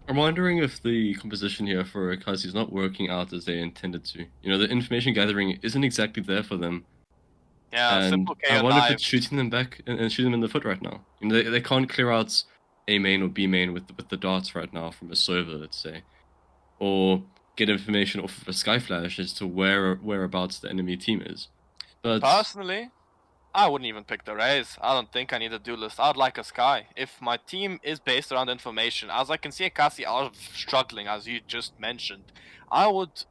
I'm wondering if the composition here for Ekasi is not working out as they intended to. You know, the information gathering isn't exactly there for them.
Yeah,
And
simple
I
KO
wonder if
dive.
it's shooting them back and shooting them in the foot right now. You know, they can't clear out A main or B main with the darts right now from a server, let's say, or get information off of a sky flash as to whereabouts the enemy team is. But
Personally, I wouldn't even pick the Rays. I don't think I need a duelist. I'd like a Sky. If my team is based around information, as I can see Ekasi are struggling, as you just mentioned, I would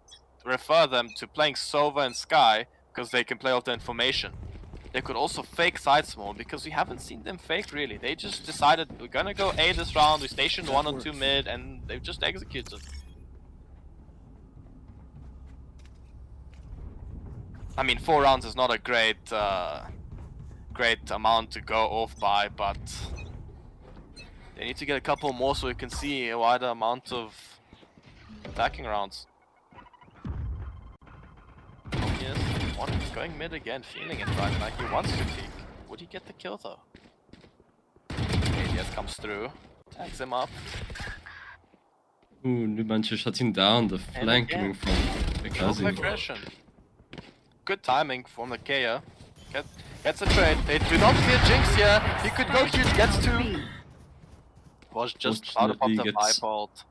refer them to playing Sova and Sky, because they can play off the information. They could also fake sides more, because we haven't seen them fake really. They just decided, we're gonna go A this round, we stationed 1 or 2 mid, and they've just executed. I mean, 4 rounds is not a great amount to go off by, but they need to get a couple more so we can see a wider amount of attacking rounds. Yes, one is going mid again, feeling it right, like he wants to peek. Would he get the kill though? ADS comes through, tags him up.
ooh, Nubancha shutting down the flank
again,
coming from
Over
Ekasi.
aggression. Good timing from the Kea. Gets a trade. They do not fear Jinx here. He could go huge, gets 2. Was just out of the
Fortunately gets-
Vibe ult.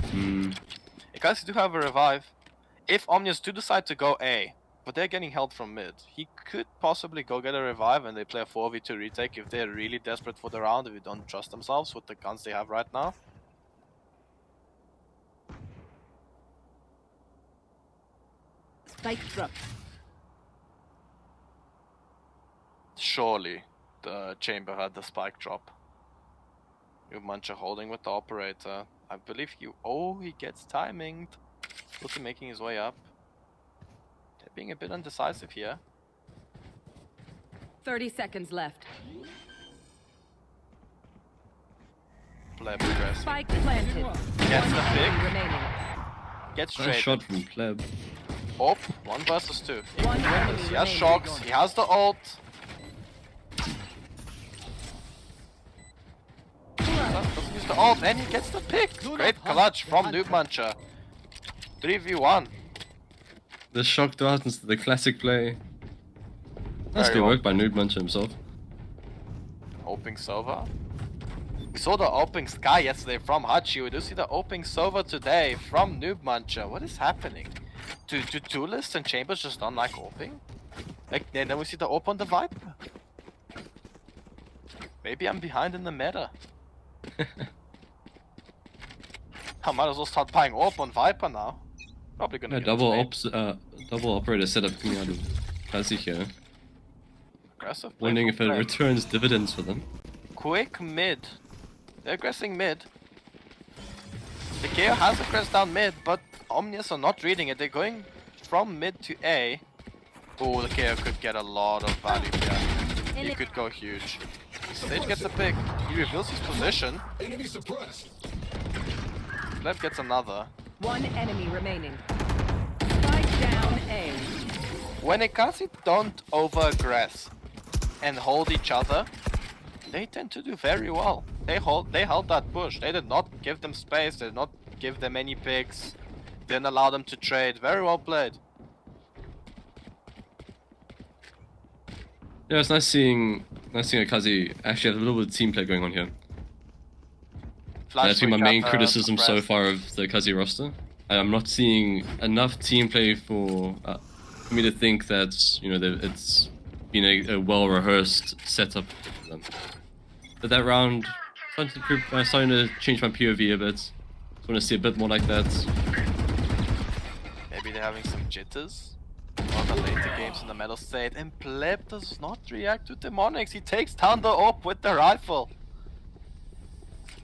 Hmm.
Ekasi do have a revive. If Omnius do decide to go A, but they're getting help from mid, he could possibly go get a revive and they play a 4v2 retake if they're really desperate for the round, if they don't trust themselves with the guns they have right now.
Spike drop.
Surely the chamber had the spike drop. Umancha holding with the operator. I believe he gets timinged. Filthy making his way up. They're being a bit undecisive here.
30 seconds left.
Pleb progressing.
Spike planted.
Gets the pick.
Remaining.
Gets
Nice
straight.
shot from Pleb.
Op, 1 versus 2. He
One
can win
enemy
this. He has
remaining.
shocks, he has the ult. Doesn't use the ult, and he gets the pick. Great clutch from Noob Muncher. 3v1.
The shock dart is the classic play. Nicely
Very well.
worked by Nubancha himself.
Oping Sova. We saw the Oping Sky yesterday from Hachi. We do see the Oping Sova today from Noob Muncher. What is happening? Do Duelists and Chambers just don't like Oping? Like, then we see the Op on the Viper. Maybe I'm behind in the meta. I might as well start buying Op on Viper now. Probably gonna get
double
its
ops, double operator setup coming out of Ekasi here.
aggressive play
Wondering
from
if it
play.
returns dividends for them.
Quick mid. They're aggressing mid. The KO has aggressed down mid, but Omnius are not reading it. They're going from mid to A. Oh, the KO could get a lot of value here. He could go huge. Sage gets a pick. He reveals his position. Lev gets another.
One enemy remaining. Spike down A.
When Ekasi don't over-aggress and hold each other, they tend to do very well. They held that push. They did not give them space. They did not give them any picks. Didn't allow them to trade. Very well played.
Yeah, it's nice seeing Ekasi actually have a little bit of team play going on here.
Flash
That's been my
for
main
Jaffa,
criticism so
compressed.
far of the Ekasi roster. I'm not seeing enough team play for me to think that it's been a well-rehearsed setup for them. But that round, starting to change my POV a bit. Just want to see a bit more like that.
Maybe they're having some jitters. On the later games in the Mettlestate, and Pleb does not react to Demonics. He takes down the AWP with the rifle.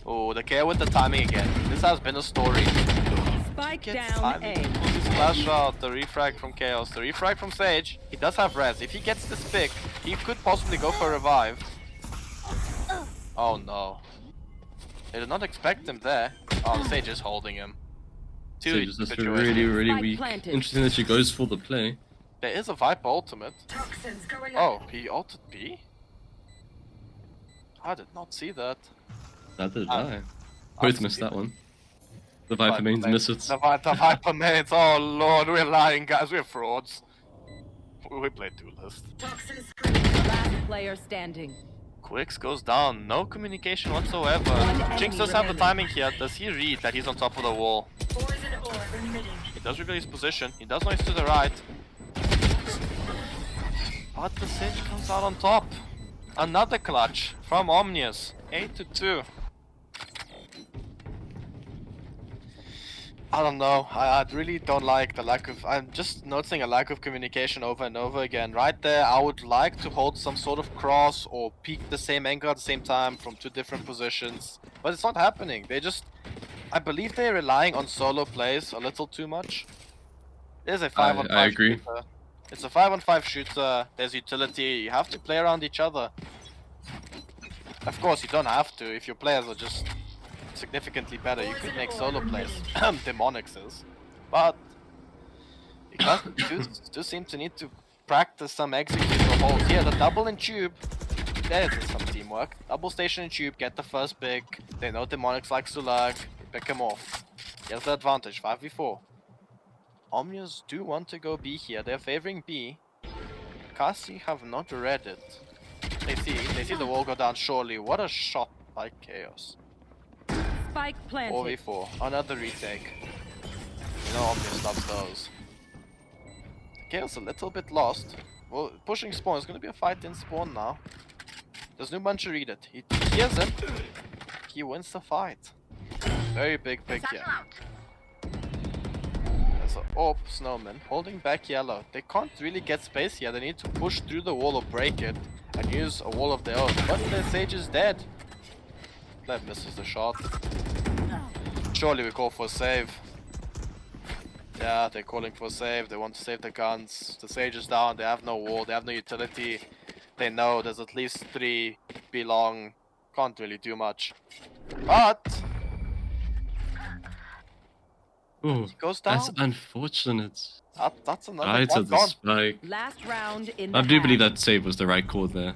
Oh, the KO with the timing again. This has been a story.
Spike
Gets
down
timing.
A.
Pulls his flash out, the refrag from Chaos, the refrag from Sage. He does have res. If he gets this pick, he could possibly go for a revive. Oh no. They did not expect him there. Oh, the Sage is holding him.
So just really, really
Spike
weak.
planted.
Interesting that she goes for the play.
There is a Viper ultimate.
Toxins going
Oh, he ulted B? I did not see that.
That did
Ah,
I. Both
I've
missed
seen
that
it.
one. The Viper mains miss it.
The Viper mains. Oh lord, we're lying, guys. We're frauds. We play Duelist.
Toxins
Last player standing.
Quicks goes down. No communication whatsoever.
One
Jinx
enemy
does have the
remaining.
timing here. Does he read that he's on top of the wall?
Poison orb emitting.
He does reveal his position. He does know he's to the right. But the Sage comes out on top. Another clutch from Omnius. 8-2. I don't know. I really don't like the lack of... I'm just noticing a lack of communication over and over again. Right there, I would like to hold some sort of cross or peek the same angle at the same time from two different positions. But it's not happening. They just... I believe they're relying on solo plays a little too much. There's a 5-on-5
I agree.
shooter. It's a 5-on-5 shooter. There's utility. You have to play around each other. Of course, you don't have to. If your players are just significantly better, you could make solo plays. Demonics is. But you do seem to need to practice some execution holds. Here, the double and tube. There's some teamwork. Double station and tube, get the first pick. They know Demonics likes to lurk. Pick him off. Here's the advantage, 5v4. Omnius do want to go B here. They're favoring B. Ekasi have not read it. They see the wall go down surely. What a shot by Chaos.
Spike planted.
4v4. Another retake. You know Omnius loves those. Chaos a little bit lost. Well, pushing spawn. It's gonna be a fight in spawn now. Does Noob Muncher read it? He hears him. He wins the fight. Very big pick here. There's an AWP Snowman holding back yellow. They can't really get space here. They need to push through the wall or break it and use a wall of their own. But the Sage is dead. That misses the shot. Surely we call for a save. Yeah, they're calling for a save. They want to save the guns. The Sage is down. They have no wall. They have no utility. They know there's at least 3 belong. Can't really do much. But
Ooh,
he goes down.
that's unfortunate.
That's another
Right
one
at the
gone.
spike.
Last round in the
I do
half.
believe that save was the right call there.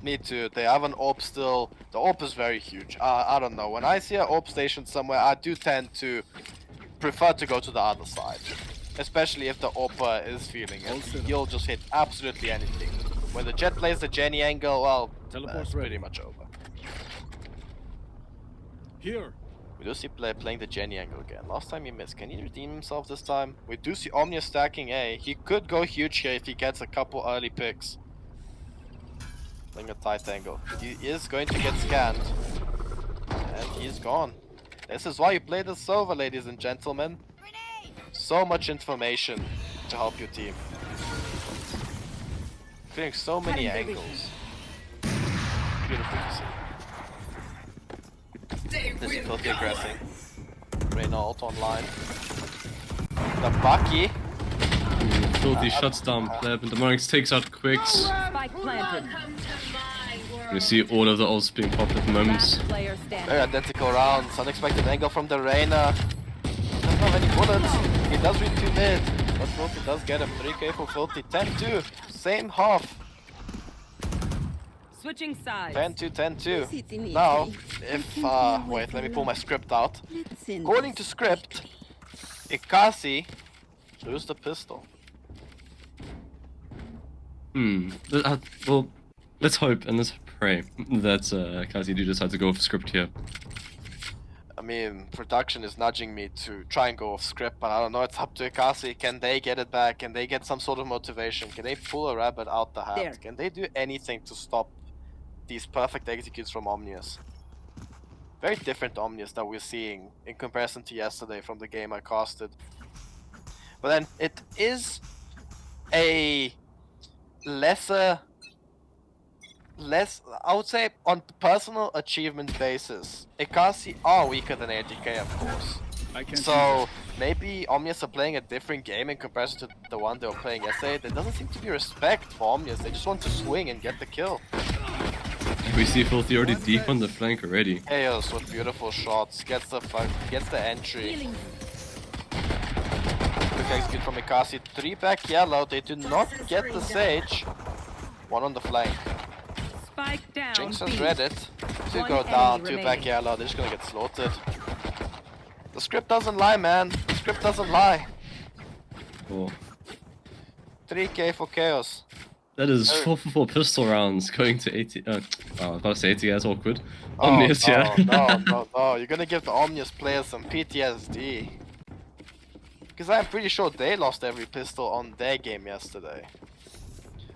Me too. They have an AWP still. The AWP is very huge. I don't know. When I see an AWP station somewhere, I do tend to prefer to go to the other side. Especially if the AWPer is feeling it. You'll just hit absolutely anything. When the Jet plays the Jenny angle, well,
Teleport's
it's
ready.
pretty much over.
Here.
We do see playing the Jenny angle again. Last time he missed. Can he redeem himself this time? We do see Omnius stacking A. He could go huge here if he gets a couple early picks. Playing a tight angle. He is going to get scanned. And he's gone. This is why you play the Sova, ladies and gentlemen. So much information to help your team. Clearing so many angles. Beautiful to see. This is filthy aggressing. Reyna ult online. The Bucky.
Filthy shuts down Pleb, and the Monarchs takes out Quicks.
Spike planted.
Welcome to my world.
You see all of the ults being popped at the moment.
Last player
Very
standing.
identical rounds. Unexpected angle from the Reyna. Doesn't have any bullets. He does read 2 mid. But Filthy does get him. 3k for Filthy. 10-2. Same half.
Switching sides.
10-2, 10-2. Now, if wait, let me pull my script out. According to script, Ekasi lose the pistol.
Well, let's hope and let's pray that Ekasi do decide to go off script here.
I mean, production is nudging me to try and go off script, but I don't know. It's up to Ekasi. Can they get it back? Can they get some sort of motivation? Can they pull a rabbit out the hat?
There.
Can they do anything to stop these perfect executes from Omnius? Very different Omnius that we're seeing in comparison to yesterday from the game I casted. But then it is a less, I would say, on personal achievement basis, Ekasi are weaker than ATK, of course.
I can
So maybe Omnius are playing a different game in comparison to the one they were playing yesterday. There doesn't seem to be respect for Omnius. They just want to swing and get the kill.
We see Filthy already deep on the flank already.
Chaos with beautiful shots, gets the entry. Quick execute from Ekasi. 3 back yellow. They do not get the Sage. 1 on the flank.
Spike down.
Jinx has
B.
read it. 2
One
go down,
enemy
2 back
remaining.
yellow. They're just gonna get slaughtered. The script doesn't lie, man. The script doesn't lie.
Oh.
3k for Chaos.
That is
Oh.
4 for 4 pistol rounds going to 80. Wow, I was about to say 80, that's awkward.
Oh,
Omnius,
no,
yeah.
no. You're gonna give the Omnius players some PTSD. Because I'm pretty sure they lost every pistol on their game yesterday.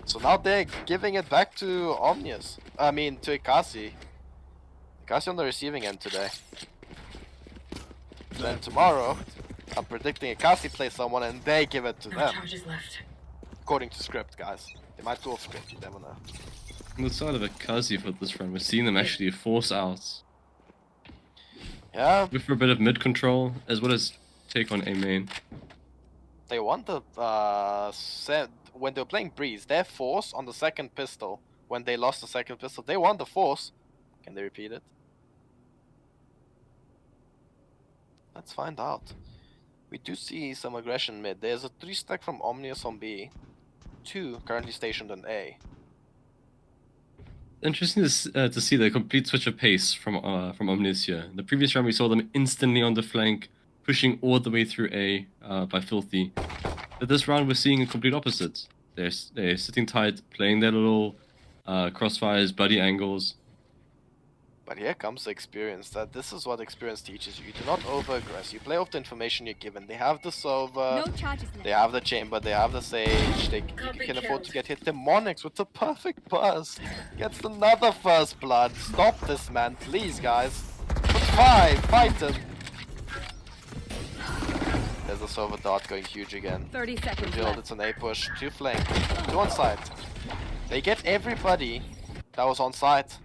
So now they're giving it back to Omnius. I mean, to Ekasi. Ekasi on the receiving end today. Then tomorrow, I'm predicting Ekasi plays someone and they give it to
No
them.
charges left.
According to script, guys. They might do off script, you never know.
On the side of Ekasi for this run, we're seeing them actually force out.
Yeah,
Go for a bit of mid control, as well as take on A main.
they want the when they were playing Breeze, their force on the second pistol, when they lost the second pistol, they won the force. Can they repeat it? Let's find out. We do see some aggression mid. There's a 3 stack from Omnius on B. 2 currently stationed on A.
Interesting to see the complete switch of pace from Omnius here. The previous round we saw them instantly on the flank, pushing all the way through A by Filthy. But this round we're seeing a complete opposite. They're sitting tight, playing their little crossfires, buddy angles.
But here comes the experience. That this is what experience teaches you. You do not over-aggress. You play off the information you're given. They have the Sova,
No charges left.
they have the Chamber, they have the Sage. They
Can't be
can afford to
killed.
get hit. Demonics with the perfect burst gets another first blood. Stop this man, please, guys. Put 5, fight him. There's the Sova dart going huge again.
30 seconds
Build,
left.
it's an A push. 2 flank, 2 on site. They get everybody that was on site.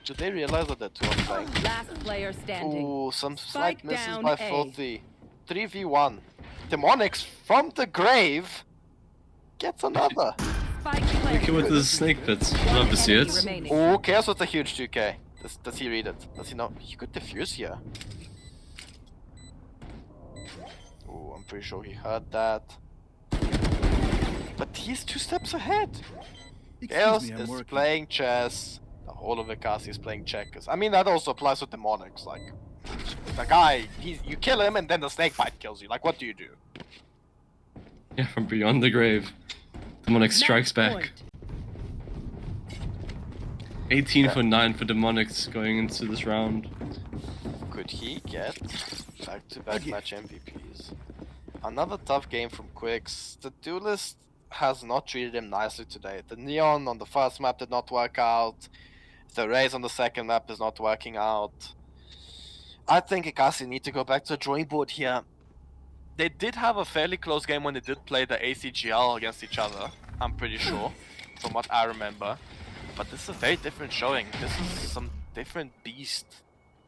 Did they realize that they're 2 on flank?
Last player standing.
Ooh, some slight
Spike
misses
down
by
A.
Filthy. 3v1. Demonics from the grave gets another.
Spike
Look
planted.
with the snake pits. Love to see
Enemy
it.
remaining.
Ooh, Chaos with a huge 2k. Does he read it? Does he know? He could defuse here. Ooh, I'm pretty sure he heard that. But he's 2 steps ahead. Chaos
Excuse me, I'm
is
working.
playing chess. The whole of Ekasi is playing checkers. I mean, that also applies with Demonics. Like, the guy, you kill him and then the snake bite kills you. Like, what do you do?
Yeah, from beyond the grave. Demonic strikes
Match
back.
point.
18 for 9 for Demonics going into this round.
Could he get back-to-back match MVPs? Another tough game from Quicks. The duelist has not treated him nicely today. The Neon on the first map did not work out. The Raze on the second map is not working out. I think Ekasi need to go back to the drawing board here. They did have a fairly close game when they did play the ACGL against each other, I'm pretty sure, from what I remember. But this is a very different showing. This is some different beast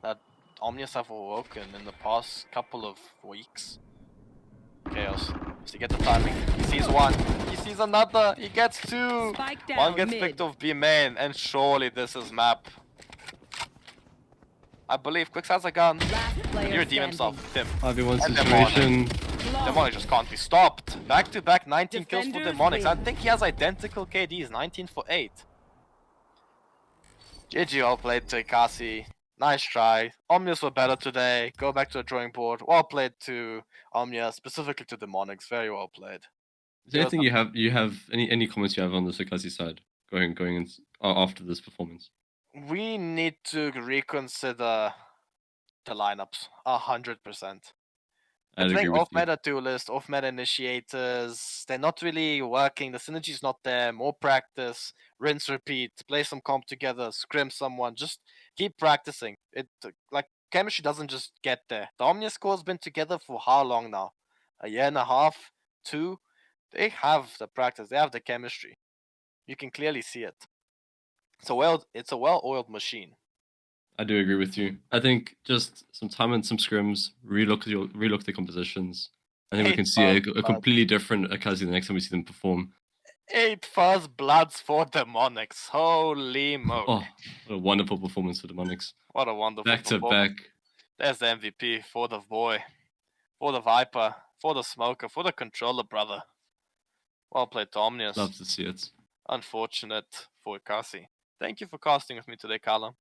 that Omnius have awoken in the past couple of weeks. Chaos. Does he get the timing? He sees one. He sees another. He gets two.
Spike down
One gets
mid.
picked off B main, and surely this is map. I believe Quicks has a gun.
Last player
He redeemed
standing.
himself. Tim.
5v1
And
situation.
Demonic just can't be stopped. Back to back 19 kills for
Defenders
Demonics. I
win.
think he has identical KDs, 19 for 8. GG all played to Ekasi. Nice try. Omnius were better today. Go back to the drawing board. Well played to Omnius, specifically to Demonics. Very well played.
Is there anything you have any comments you have on the Ekasi side going in, after this performance?
We need to reconsider the lineups 100%.
I'd
They're
agree
playing
with
off
you.
meta duelist, off meta initiators. They're not really working. The synergy's not there. More practice, rinse, repeat. Play some comp together. Scrim someone. Just keep practicing. It like chemistry doesn't just get there. The Omnius score's been together for how long now? A year and a half, 2. They have the practice. They have the chemistry. You can clearly see it. It's a well-oiled machine.
I do agree with you. I think just some time and some scrims, relook the compositions. I think we can see a completely different Ekasi the next time we see them perform.
8 first bloods for Demonics. Holy moly.
Oh, what a wonderful performance for Demonics.
What a wonderful
Back to
performance.
back.
There's the MVP for the boy, for the Viper, for the Smoker, for the Controller brother. Well played to Omnius.
Love to see it.
Unfortunate for Ekasi. Thank you for casting with me today, Callum.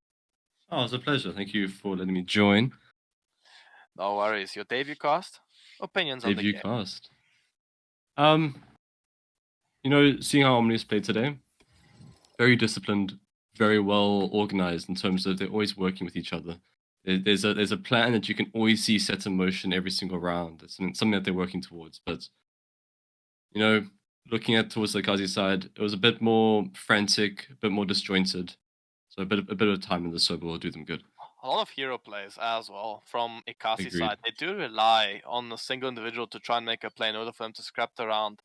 Oh, it was a pleasure. Thank you for letting me join.
No worries. Your debut cast? Opinions on the
Debut
game?
cast. Seeing how Omnius played today, very disciplined, very well organized in terms of they're always working with each other. There's a plan that you can always see set in motion every single round. It's something that they're working towards. But looking towards the Ekasi side, it was a bit more frantic, a bit more disjointed. So a bit of time in the sober will do them good.
A lot of hero plays as well from Ekasi
Agreed.
side. They do rely on a single individual to try and make a play in order for them to scrap the round.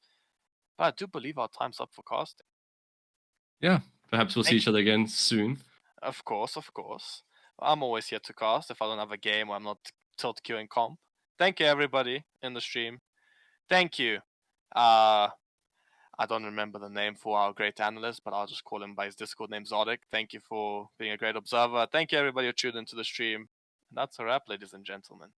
But I do believe our time's up for casting.
Yeah, perhaps we'll see each other again soon.
Of course. I'm always here to cast if I don't have a game or I'm not tilt queuing comp. Thank you everybody in the stream. Thank you. I don't remember the name for our great analyst, but I'll just call him by his Discord name, Zodic. Thank you for being a great observer. Thank you everybody who tuned into the stream. And that's a wrap, ladies and gentlemen.